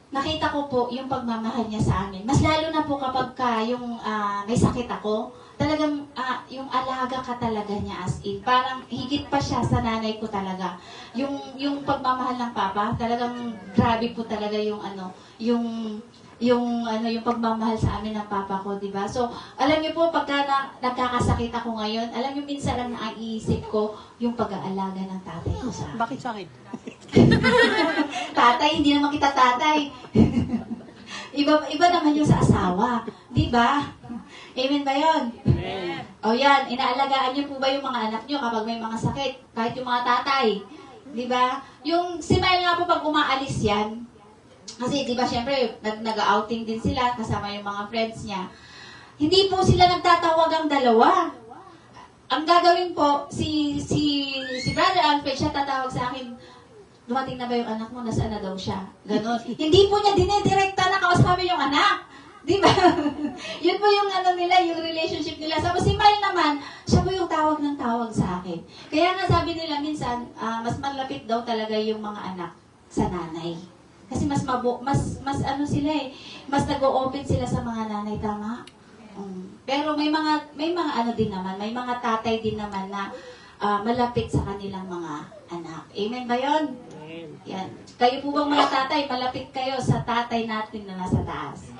nakita ko po yung pagmamahal niya sa amin. Mas lalo na po kapag yung may sakit ako, talagang yung alaga ka talaga niya as in. Parang higit pa siya sa nanay ko talaga. Yung pagmamahal ng Papa, talagang grabe po talaga yung yung pagmamahal sa amin ng Papa ko, di ba? So, alam niyo po, pagka nagkakasakit ako ngayon, alam niyo, minsan lang naiisip ko yung pag-aalaga ng tatay ko sa akin. Bakit sa akin? Tatay, hindi naman kita tatay. iba naman yung sa asawa. Di ba? Amen ba yun? Amen. O yan, inaalagaan niyo po ba yung mga anak niyo kapag may mga sakit? Kahit yung mga tatay. Di ba? Yung si Mel nga po pag umaalis yan, kasi di ba syempre, nag-outing din sila kasama yung mga friends niya. Hindi po sila nagtatawag ang dalawa. Ang gagawin po, si Brother Alfred, siya tatawag sa akin, dumating na ba yung anak mo? Nasaan na daw siya? Ganon. Hindi po niya dinedirekta na kausapin yung anak. Di ba? Yun po yung nila, yung relationship nila. Tapos si Mel naman, siya po yung tawag ng tawag sa akin. Kaya nga sabi nila minsan, mas malapit daw talaga yung mga anak sa nanay. Kasi mas sila mas nag-o-open sila sa mga nanay, tama? Pero may mga din naman, may mga tatay din naman na malapit sa kanilang mga anak. Amen ba yun? Amen. Yan. Kayo po bang mga tatay, malapit kayo sa tatay natin na nasa taas?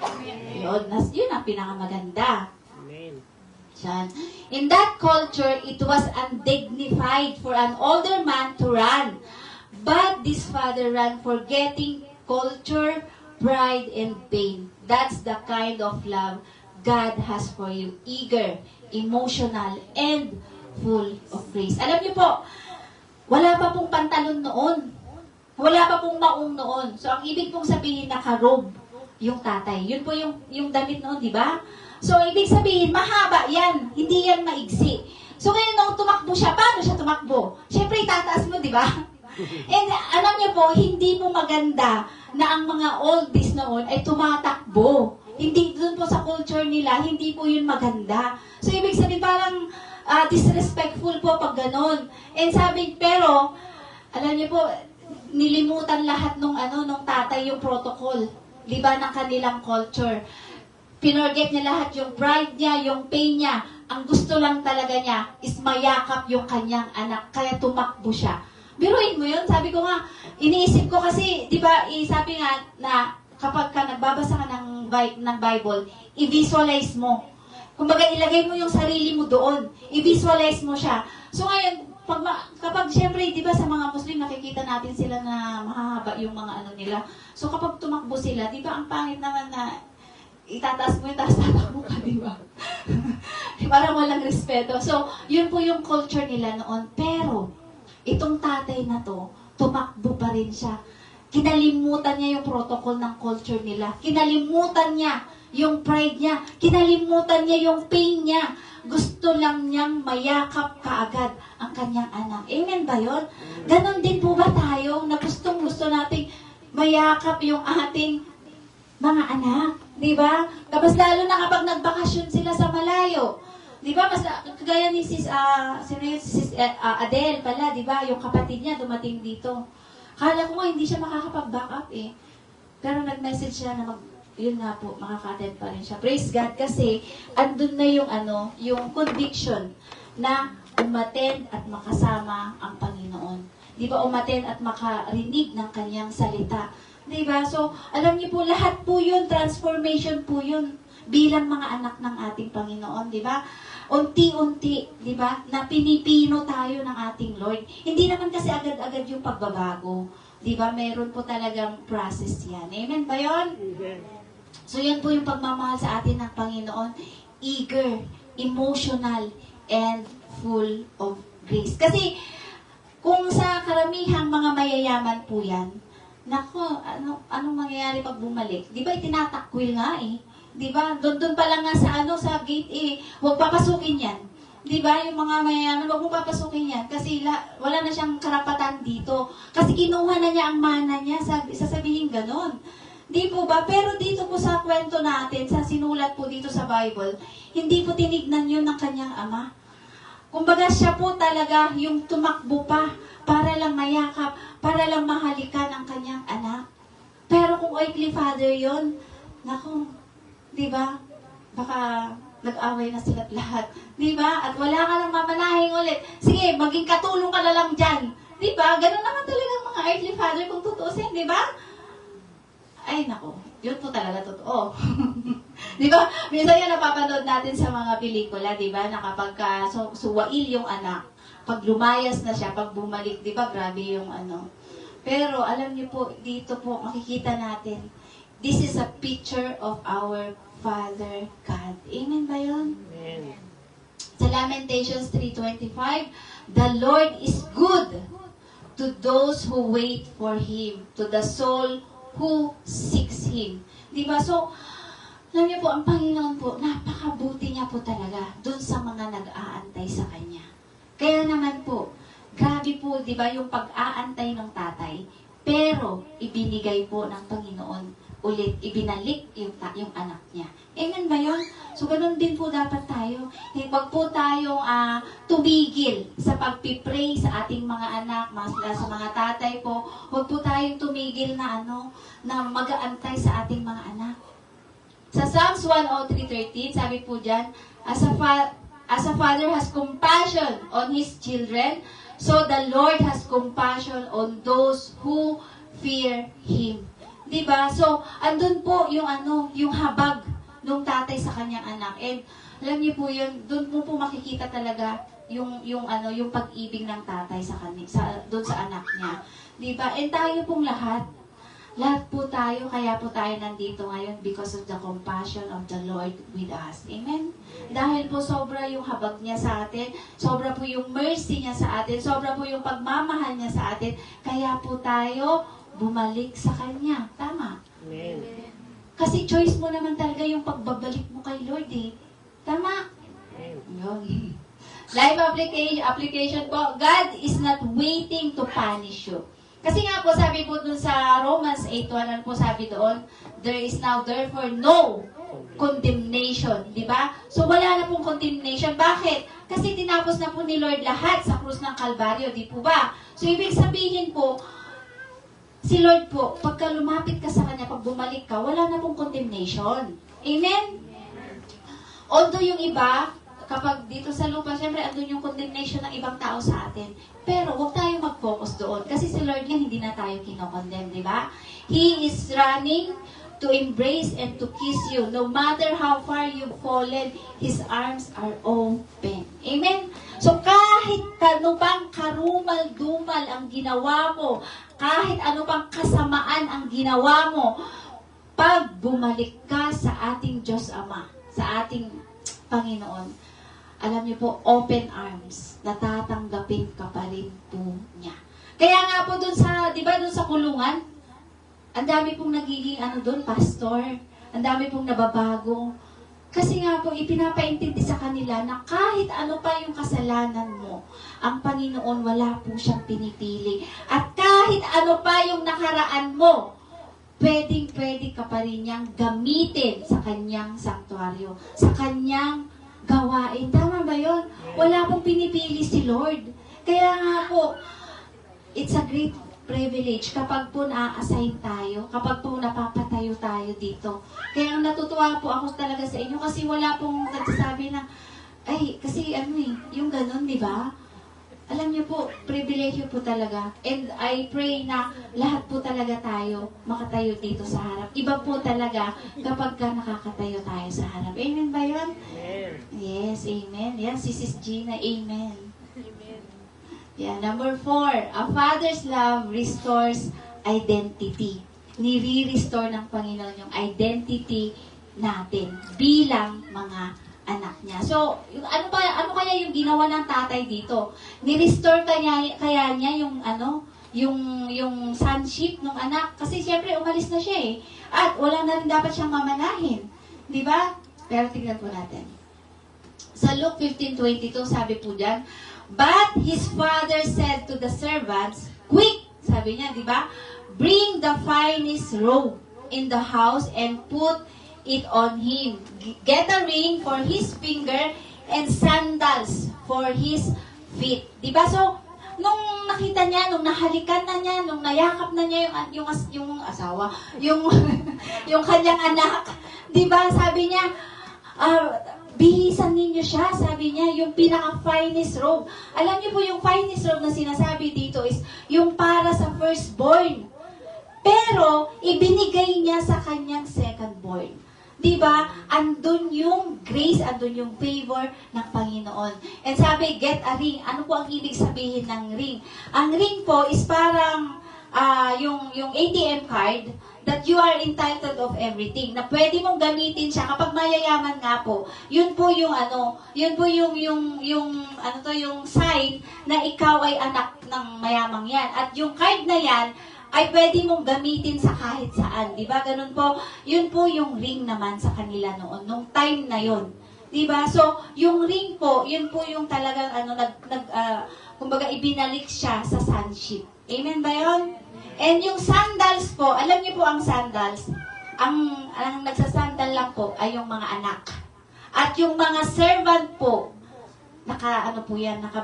Yun ang pinakamaganda. Amen. Yan. In that culture, it was undignified for an older man to run. But this father ran, forgetting culture, pride, and pain. That's the kind of love God has for you. Eager, emotional, and full of grace. Alam niyo po, wala pa pong pantalon noon. Wala pa pong maong noon. So, ang ibig pong sabihin, naka-robe yung tatay. Yun po yung damit noon, di ba? So, ibig sabihin, mahaba yan. Hindi yan maigsi. So, ngayon nung tumakbo siya, paano siya tumakbo? Siyempre, itataas mo, di ba? And alam niyo po, hindi po maganda na ang mga oldies noon ay tumatakbo. Hindi, doon po sa culture nila, hindi po yun maganda. So, ibig sabihin, parang disrespectful po pag ganon. And sabi, pero, alam niyo po, nilimutan lahat nung tatay yung protocol. Di ba, ng kanilang culture. Pinorget niya lahat yung pride niya, yung pain niya. Ang gusto lang talaga niya is mayakap yung kanyang anak. Kaya tumakbo siya. Biruin mo yun. Sabi ko nga, iniisip ko kasi, di ba, sabi nga na kapag ka nagbabasa ka ng Bible, i-visualize mo. Kumbaga, ilagay mo yung sarili mo doon. I-visualize mo siya. So ngayon, kapag siyempre, di ba sa mga Muslim, nakikita natin sila na mahahaba yung mga nila. So kapag tumakbo sila, di ba, ang pangit naman na itataas mo yung tatakbo ka, di ba? Parang walang respeto. So, yun po yung culture nila noon. Pero, itong tatay na to, tumakbo pa rin siya. Kinalimutan niya yung protocol ng culture nila. Kinalimutan niya yung pride niya. Kinalimutan niya yung pain niya. Gusto lang niyang mayakap kaagad ang kanyang anak. Amen ba yun? Ganon din po ba tayo na gusto nating mayakap yung ating mga anak? Diba? Tapos lalo na kapag nagbakasyon sila sa malayo. Diba? Mas kagaya ni Sis Adele pala, diba? Yung kapatid niya dumating dito. Kala ko nga hindi siya makakapag-back up eh. Pero nag-message siya na yun nga po, makaka-attend pa rin siya. Praise God kasi andun na yung yung conviction na umattend at makasama ang Panginoon. Di ba, umattend at makarinig ng kanyang salita. Di ba? So, alam niyo po, lahat po yun, transformation po yun bilang mga anak ng ating Panginoon, di ba? Unti-unti, di ba, na pinipino tayo ng ating Lord. Hindi naman kasi agad-agad yung pagbabago. Di ba? Meron po talagang process yan. Amen ba yun? So, yan po yung pagmamahal sa atin ng Panginoon. Eager, emotional, and full of grace. Kasi, kung sa karamihang mga mayayaman po yan, nako, anong mangyayari pag bumalik? Di ba, itinatakwil nga eh. Di ba? Doon pa lang nga sa gate eh, huwag papasukin yan. Di ba? Yung mga mayayaman, huwag mo papasukin yan. Kasi wala na siyang karapatan dito. Kasi kinuha na niya ang mana niya, sasabihin ganon. Di po ba? Pero dito po sa kwento natin, sa sinulat po dito sa Bible, hindi po tinignan yun ng kanyang ama. Kumbaga siya po talaga yung tumakbo pa para lang mayakap, para lang mahalikan ang kanyang anak. Pero kung earthly father yun, naku, di ba? Baka nag-away na sila't lahat. Di ba? At wala ka nang mamanahing ulit. Sige, maging katulong ka na lang dyan. Di ba? Ganun naman talaga mga earthly father kung tutuusin, di ba? Ay, nako. Yun po talaga totoo. Di ba? Minsan yan napapanood natin sa mga pelikula, di ba? Na kapag suwail yung anak, pag lumayas na siya, pag bumalik, di ba? Grabe yung Pero alam niyo po, dito po makikita natin, this is a picture of our Father God. Amen ba yun? Amen. Sa Lamentations 3:25, the Lord is good to those who wait for Him, to the soul who seeks Him. Diba? So, alam niyo po, ang Panginoon po, napakabuti niya po talaga dun sa mga nag-aantay sa Kanya. Kaya naman po, grabe po, diba, yung pag-aantay ng tatay, pero ibinigay po ng Panginoon ulit, ibinalik yung anak niya. Amen ba yun? So, ganun din po dapat tayo. Huwag po tayong tumigil sa pagpipray sa ating mga anak, sa mga tatay po. Huwag po tayong tumigil na na mag-aantay sa ating mga anak. Sa Psalms 103:13, sabi po dyan, as a father has compassion on his children, so the Lord has compassion on those who fear Him. Diba? So, andun po yung yung habag ng tatay sa kanyang anak. And alam niyo po yun, doon po makikita talaga yung pag-ibig ng tatay doon sa anak niya. Diba? And tayo pong lahat po tayo, kaya po tayo nandito ngayon because of the compassion of the Lord with us. Amen? Dahil po sobra yung habag niya sa atin, sobra po yung mercy niya sa atin, sobra po yung pagmamahal niya sa atin, kaya po tayo bumalik sa Kanya. Tama? Amen. Kasi choice mo naman talaga yung pagbabalik mo kay Lord eh. Tama? Yun. Live application po, God is not waiting to punish you. Kasi nga po, sabi po dun sa Romans 8:1, po sabi doon, there is now therefore no condemnation. Diba? So wala na pong condemnation. Bakit? Kasi tinapos na po ni Lord lahat sa krus ng Kalbaryo. Di po ba? So ibig sabihin po, si Lord po, pagka lumapit ka sa Kanya, pag bumalik ka, wala na pong condemnation. Amen? Although yung iba, kapag dito sa lupa, syempre, andun yung condemnation ng ibang tao sa atin. Pero, huwag tayong mag-focus doon. Kasi si Lord nga, hindi na tayo kinokondemn, di ba? He is running to embrace and to kiss you. No matter how far you've fallen, His arms are open. Amen? So, kahit ano pang karumal-dumal ang ginawa mo, kahit ano pang kasamaan ang ginawa mo, pag bumalik ka sa ating Diyos Ama, sa ating Panginoon, alam niyo po, open arms, natatanggapin ka pa rin po niya. Kaya nga po dun sa, di ba dun sa kulungan, ang dami pong nagiging dun, pastor, ang dami pong nababago. Kasi nga po, ipinapaintindi sa kanila na kahit ano pa yung kasalanan mo, ang Panginoon wala po siyang pinipili. At kahit ano pa yung nakaraan mo, pwedeng-pwede ka pa rin niyang gamitin sa kanyang sanktuaryo, sa kanyang gawain. Tama ba yun? Wala pong pinipili si Lord. Kaya nga po, it's a great privilege kapag po na-assign tayo, kapag po napapatayo tayo dito. Kaya natutuwa po ako talaga sa inyo kasi wala pong nagsasabi na, ay, kasi yung ganun, di ba? Alam niyo po, privilege po talaga. And I pray na lahat po talaga tayo makatayo dito sa harap. Iba po talaga kapag ka nakakatayo tayo sa harap. Amen ba yun? Amen. Yes, amen. Yan, si Sis Gina, amen. Yeah, number 4, a father's love restores identity. Nire-restore ng Panginoon yung identity natin bilang mga anak niya. So, ano kaya yung ginawa ng tatay dito? Ni-restore kaya niya yung sonship ng anak kasi siyempre umalis na siya eh. At wala na rin dapat siyang mamanahin. 'Di ba? Pero tingnan po natin. Sa Luke 15:22 sabi po diyan, but his father said to the servants, quick, sabi niya, 'di ba? Bring the finest robe in the house and put it on him. Get a ring for his finger and sandals for his feet. Diba? So, nung nakita niya, nung nahalikan na niya, nung nayakap na niya yung asawa, yung yung kanyang anak, diba? Sabi niya, bihisan ninyo siya, sabi niya, yung pinaka-finest robe. Alam niyo po, yung finest robe na sinasabi dito is yung para sa firstborn. Pero, ibinigay niya sa kanyang secondborn. Diba? Andun yung grace, andun yung favor ng Panginoon. And sabi, get a ring. Ano po ang ibig sabihin ng ring? Ang ring po is parang yung ATM card that you are entitled of everything. Na pwede mong gamitin siya kapag mayayaman nga po. Yun po yung yung sign na ikaw ay anak ng mayamang yan. At yung card na yan, ay pwede mong gamitin sa kahit saan. Diba? Ganun po. Yun po yung ring naman sa kanila noon. Nung time na yun. Diba? So, yung ring po, yun po yung talagang kumbaga ibinalik siya sa sonship. Amen ba yun? And yung sandals po, alam niyo po ang sandals, ang nagsasandal lang po ay yung mga anak. At yung mga servant po, naka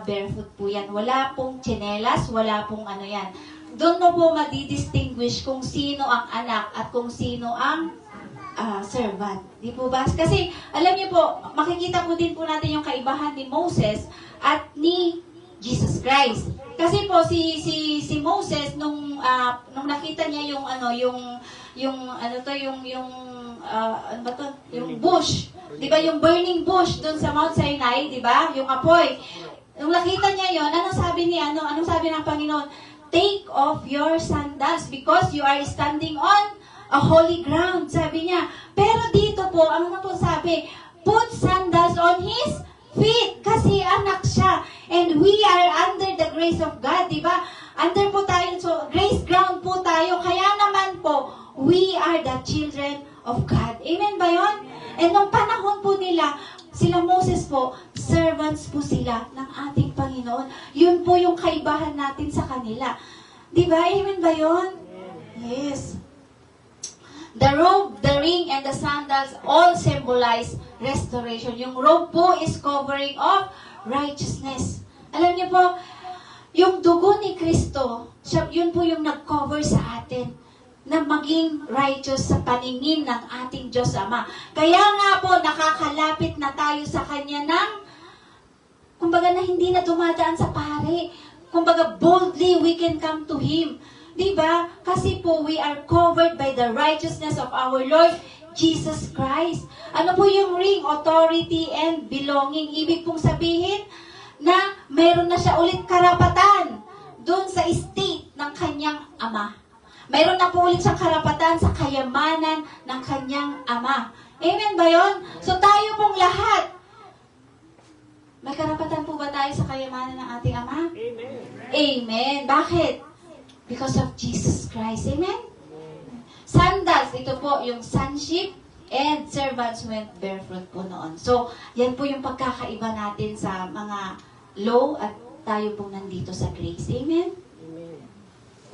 barefoot po yan. Wala pong tsinelas, wala pong yan. Doon mo po madidistinguish kung sino ang anak at kung sino ang servant. Di po ba? Kasi, alam niyo po, makikita po din po natin yung kaibahan ni Moses at ni Jesus Christ. Kasi po, si Moses, nung nakita niya yung bush. Di ba? Yung burning bush doon sa Mount Sinai, di ba? Yung apoy. Nung nakita niya yon, anong sabi ng Panginoon? Take off your sandals because you are standing on a holy ground, sabi niya. Pero dito po, ano na po sabi? Put sandals on his feet kasi anak siya. And we are under the grace of God, di ba? Under po tayo, so grace ground po tayo. Kaya naman po, we are the children of God. Amen ba yun? And nung panahon po nila, sila Moses po, servants po sila ng ating Panginoon. Yun po yung kaibahan natin sa kanila. Diba? Amen ba yun? Yes. The robe, the ring, and the sandals all symbolize restoration. Yung robe po is covering of righteousness. Alam niyo po, yung dugo ni Kristo, yun po yung nag-cover sa atin na maging righteous sa paningin ng ating Diyos Ama. Kaya nga po, nakakalapit na tayo sa Kanya ng, kumbaga na hindi na dumadaan sa pare. Kumbaga, boldly we can come to Him. Diba? Kasi po, we are covered by the righteousness of our Lord Jesus Christ. Ano po yung ring? Authority and belonging. Ibig pong sabihin na mayroon na siya ulit karapatan doon sa estate ng kanyang ama. Mayroon na po ulit siyang karapatan sa kayamanan ng kanyang ama. Amen ba yun? So tayo pong lahat, may karapatan po ba tayo sa kayamanan ng ating ama? Amen. Amen. Bakit? Because of Jesus Christ. Amen? Sandals, ito po yung sonship and servants went barefoot po noon. So, yan po yung pagkakaiba natin sa mga law at tayo pong nandito sa grace. Amen?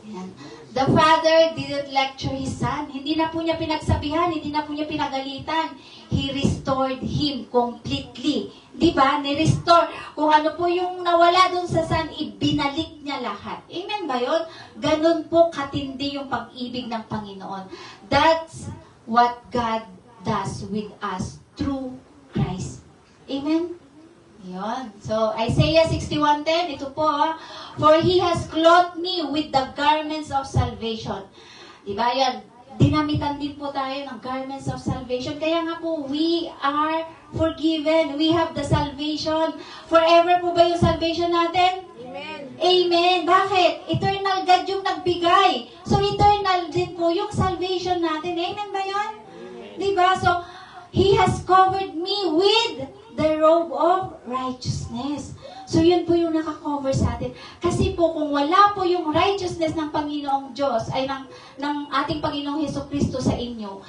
Yan. The father didn't lecture his son. Hindi na po niya pinagsabihan, hindi na po niya pinagalitan. He restored him completely. Di ba? Ni-restore. Kung ano po yung nawala dun sa sun, ibinalik niya lahat. Amen ba yun? Ganun po katindi yung pag-ibig ng Panginoon. That's what God does with us through Christ. Amen? Yun. So, Isaiah 61:10, ito po, for He has clothed me with the garments of salvation. Diba yan? Dinamitan din po tayo ng garments of salvation. Kaya nga po, we are forgiven. We have the salvation. Forever po ba yung salvation natin? Amen. Amen. Bakit? Eternal God yung nagbigay. So, eternal din po yung salvation natin. Amen ba yun? Diba? So, He has covered me with the robe of righteousness. So, yun po yung nakakover sa atin. Kasi po, kung wala po yung righteousness ng Panginoong Diyos, ay ng ating Panginoong Hesukristo sa inyo,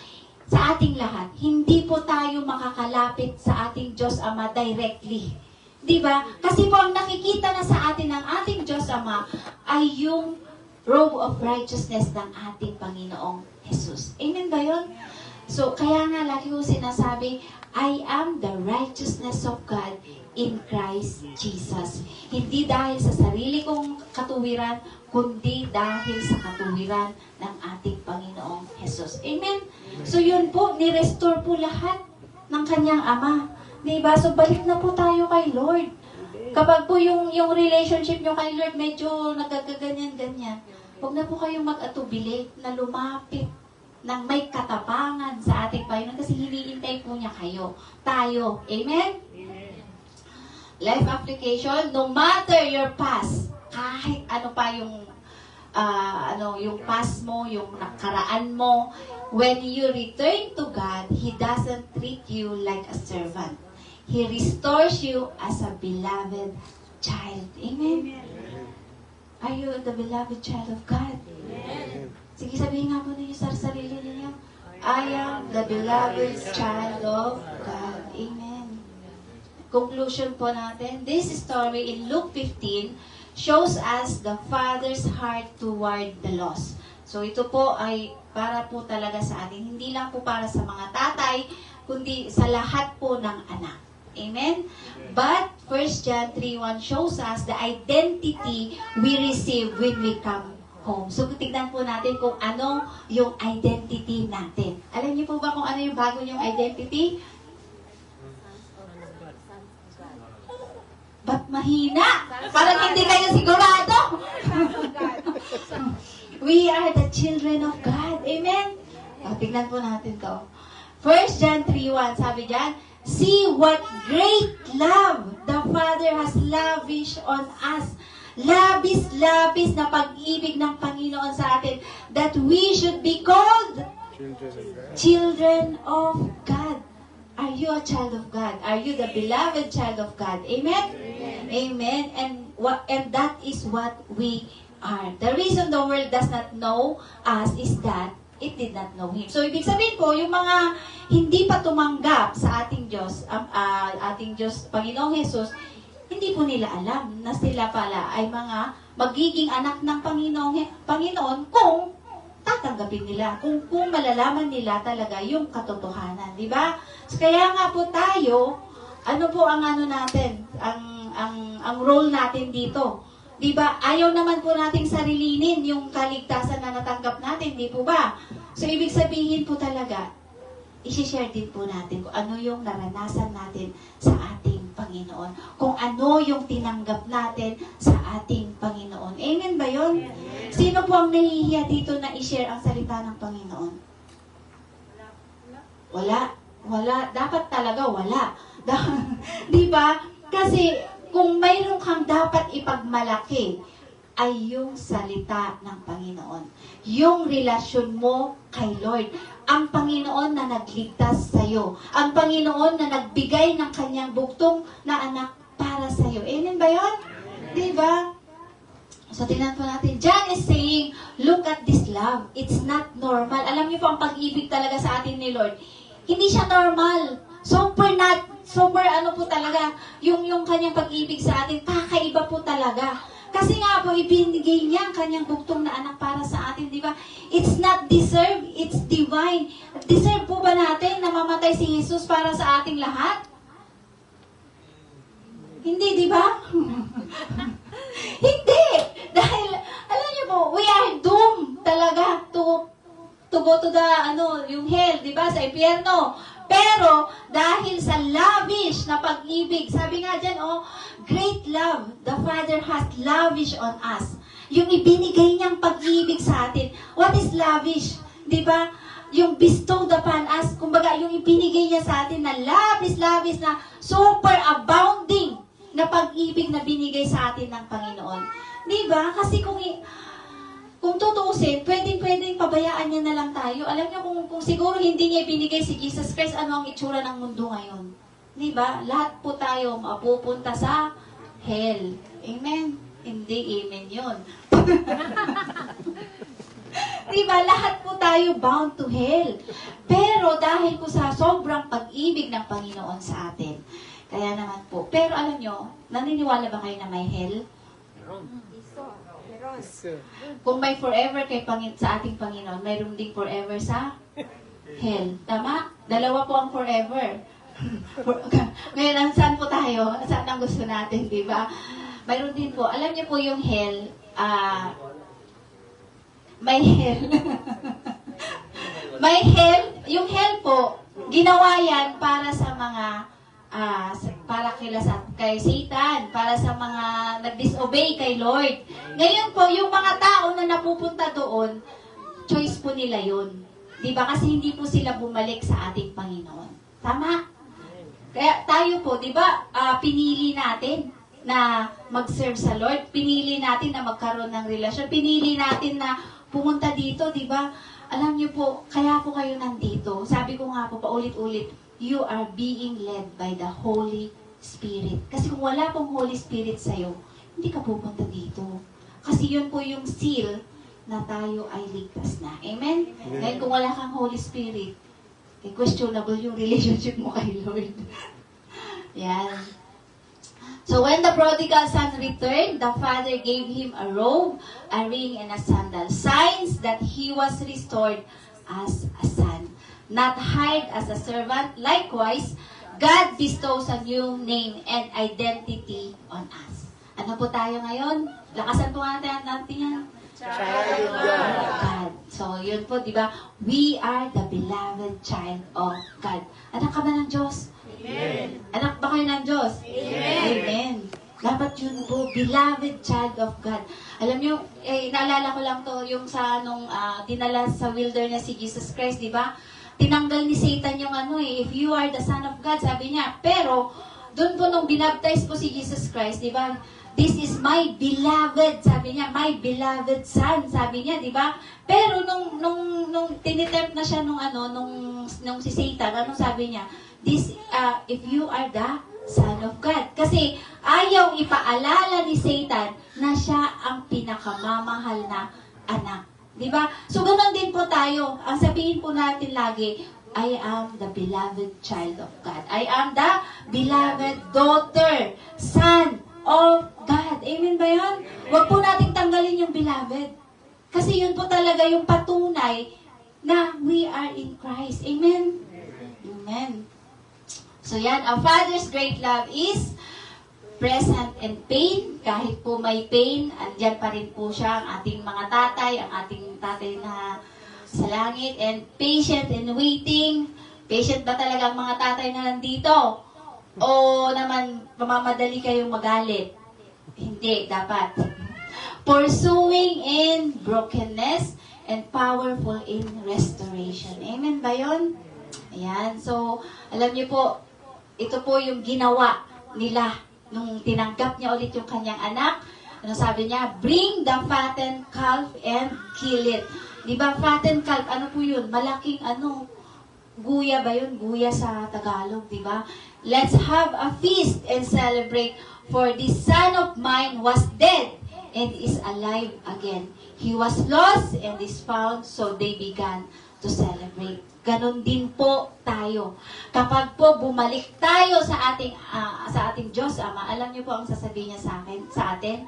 sa ating lahat, hindi po tayo makakalapit sa ating Diyos Ama directly. Diba? Kasi po, ang nakikita na sa atin ng ating Diyos Ama ay yung robe of righteousness ng ating Panginoong Jesus. Amen ba yun? So, kaya nga lagi ko sinasabi, I am the righteousness of God in Christ Jesus. Hindi dahil sa sarili kong katuwiran, kundi dahil sa katuwiran ng ating Panginoong Jesus. Amen? So yun po, ni-restore po lahat ng kanyang Ama. Diba? So balik na po tayo kay Lord. Kapag po yung relationship nyo kay Lord medyo nagagaganyan-ganyan, huwag na po kayong mag-atubili na lumapit ng may katapangan sa ating Panginoon kasi hiniintay po niya kayo. Tayo. Amen? Life application, no matter your past, kahit ano pa yung yung past mo, yung nakaraan mo, when you return to God, He doesn't treat you like a servant. He restores you as a beloved child. Amen? Are you the beloved child of God? Amen. Sige, sabihin nga po ninyo sa sarili ninyo, I am the beloved child of God. Amen. Conclusion po natin, this story in Luke 15 shows us the Father's heart toward the lost. So ito po ay para po talaga sa atin. Hindi lang po para sa mga tatay, kundi sa lahat po ng anak. Amen? But 1 John 3:1 shows us the identity we receive when we come home. So tignan po natin kung ano yung identity natin. Alam niyo po ba kung ano yung bago yung identity? Ba't mahina? Parang hindi kayo sigurado. We are the children of God. Amen? O, tignan po natin to. 1 John 3:1, sabi dyan, see what great love the Father has lavished on us. Labis-labis na pag-ibig ng Panginoon sa atin that we should be called children of God. Are you a child of God? Are you the beloved child of God? Amen? Amen. And that is what we are. The reason the world does not know us is that it did not know Him. So, ibig sabihin po, yung mga hindi pa tumanggap sa ating Diyos, Panginoong Jesus, hindi po nila alam na sila pala ay mga magiging anak ng Panginoon kung tatanggapin nila, kung malalaman nila talaga yung katotohanan, di ba? So, kaya nga po tayo, ano po ang natin, ang role natin dito? Di ba? Ayaw naman po nating sarilinin yung kaligtasan na natanggap natin, di po ba? So, ibig sabihin po talaga, i-share din po natin kung ano yung naranasan natin sa ating Panginoon. Kung ano yung tinanggap natin sa ating Panginoon. Amen ba yun? Sino po ang nahihiya dito na i-share ang salita ng Panginoon? Wala. Wala. Dapat talaga wala. Di ba? Kasi kung mayroon kang dapat ipagmalaki, ay yung salita ng Panginoon. Yung relasyon mo kay Lord. Ang Panginoon na nagligtas sa'yo. Ang Panginoon na nagbigay ng kanyang buktong na anak para sa'yo. Amen ba yun? Diba? So, tingnan po natin. John is saying, look at this love. It's not normal. Alam niyo po, ang pag-ibig talaga sa atin ni Lord, hindi siya normal. Super ano po talaga, yung kanyang pag-ibig sa atin, kakaiba po talaga. Kasi nga po, ibinigay niya ang kanyang buktong na anak para sa atin, di ba? It's not deserved, it's divine. Deserve po ba natin na mamatay si Jesus para sa ating lahat? Hindi, di ba? Hindi! Dahil, alam niyo po, we are doomed talaga to go to the, yung hell, di ba? Sa impyerno. Pero, dahil sa lavish na pag-ibig, sabi nga dyan, great love, the Father has lavish on us. Yung ibinigay niyang pag-ibig sa atin. What is lavish? Di ba? Yung bestowed upon us, kumbaga, yung ibinigay niya sa atin na lavish na super abounding na pag-ibig na binigay sa atin ng Panginoon. Di ba? Kasi kung tutuusin, pwedeng pabayaan niya na lang tayo. Alam niyo, kung siguro hindi niya ibinigay si Jesus Christ, ano ang itsura ng mundo ngayon? Di ba? Lahat po tayo mapupunta sa hell. Amen? Hindi amen yun. Di ba? Lahat po tayo bound to hell. Pero dahil po sa sobrang pag-ibig ng Panginoon sa atin, kaya naman po. Pero alam niyo, naniniwala ba kayo na may hell? Kung may forever sa ating Panginoon, mayroon ding forever sa hell. Tama? Dalawa po ang forever. Ngayon, saan po tayo? Saan ang gusto natin, di ba? Mayroon din po. Alam niyo po yung hell, may hell. May hell. Yung hell po, ginawa yan para sa mga para kay Satan, para sa mga nag-disobey kay Lord. Ngayon po, yung mga tao na napupunta doon, choice po nila yun. Diba? Kasi hindi po sila bumalik sa ating Panginoon. Tama? Kaya tayo po, diba, pinili natin na mag-serve sa Lord. Pinili natin na magkaroon ng relasyon. Pinili natin na pumunta dito, diba? Alam niyo po, kaya po kayo nandito. Sabi ko nga po, paulit-ulit, you are being led by the Holy Spirit. Kasi kung wala pong Holy Spirit sa'yo, hindi ka pupunta dito. Kasi yun po yung seal na tayo ay ligtas na. Amen? Dahil kung wala kang Holy Spirit, questionable yung relationship mo kay Lord. Yan. So when the prodigal son returned, the father gave him a robe, a ring, and a sandal. Signs that he was restored as a son. Not hired as a servant. Likewise, God bestows a new name and identity on us. Ano po tayo ngayon? Lakasan po natin yan. Child of God. So, yun po, di ba? We are the beloved child of God. Anak ka ba ng Diyos? Amen. Anak ba kayo ng Diyos? Amen. Amen. Dapat yun po, beloved child of God. Alam nyo, naalala ko lang to, yung sa nung dinala sa wilderness si Jesus Christ, di ba? Tinanggal ni Satan yung if you are the Son of God, sabi niya. Pero, doon po nung binaptize po si Jesus Christ, di ba? This is my beloved, sabi niya, my beloved son, sabi niya, di ba? Pero nung tinitempt na siya nung si Satan, anong sabi niya? If you are the Son of God. Kasi ayaw ipaalala ni Satan na siya ang pinakamamahal na anak. Diba? So, ganun din po tayo. Ang sabihin po natin lagi, I am the beloved child of God. I am the beloved daughter, son of God. Amen ba yan? Huwag po nating tanggalin yung beloved. Kasi yun po talaga yung patunay na we are in Christ. Amen? Amen. So yan, our Father's great love is present in pain. Kahit po may pain, andyan pa rin po siya, ang ating mga tatay, ang ating tatay na sa langit, and patient in waiting. Patient ba talaga ang mga tatay na nandito? O naman, mamamadali kayong magalit? Hindi, dapat. Pursuing in brokenness and powerful in restoration. Amen ba yun? Ayan. So, alam niyo po, ito po yung ginawa nila nung tinanggap niya ulit yung kanyang anak. Ano sabi niya? Bring the fattened calf and kill it. Di ba, fattened calf, ano po yun? Malaking guya ba yun? Guya sa Tagalog, di ba? Let's have a feast and celebrate, for this son of mine was dead and is alive again. He was lost and is found, so they began to celebrate. Ganon din po tayo. Kapag po bumalik tayo sa ating Diyos Ama, alam niyo po ang sasabihin niya sa atin,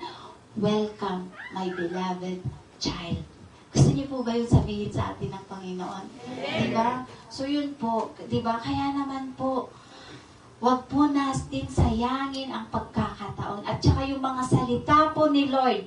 welcome, my beloved child. Gusto niyo po ba yung sabihin sa atin ng Panginoon? Diba? So yun po, diba? Kaya naman po, wag po natin sayangin ang pagkakataon pagkakataon. At saka yung mga salita po ni Lord,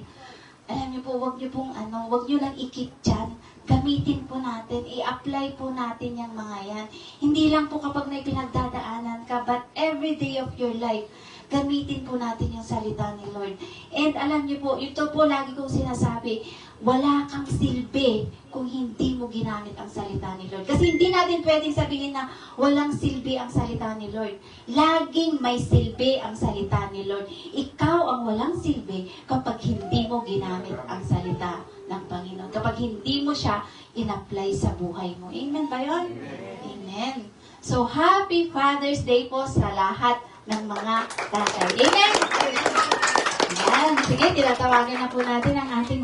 alam niyo po, wag niyo lang ikip dyan. Gamitin po natin, i-apply po natin yung mga yan. Hindi lang po kapag may pinagdadaanan ka, but every day of your life, gamitin po natin yung salita ni Lord. And alam niyo po, ito po lagi kong sinasabi, wala kang silbi kung hindi mo ginamit ang salita ni Lord. Kasi hindi natin pwedeng sabihin na walang silbi ang salita ni Lord. Laging may silbi ang salita ni Lord. Ikaw ang walang silbi kapag hindi mo ginamit ang salita ng Panginoon. Kapag hindi mo siya in-apply sa buhay mo. Amen ba yun? Amen. So, Happy Father's Day po sa lahat ng mga tatay. Amen? Ayan. Sige, tinatawagin na po natin ang ating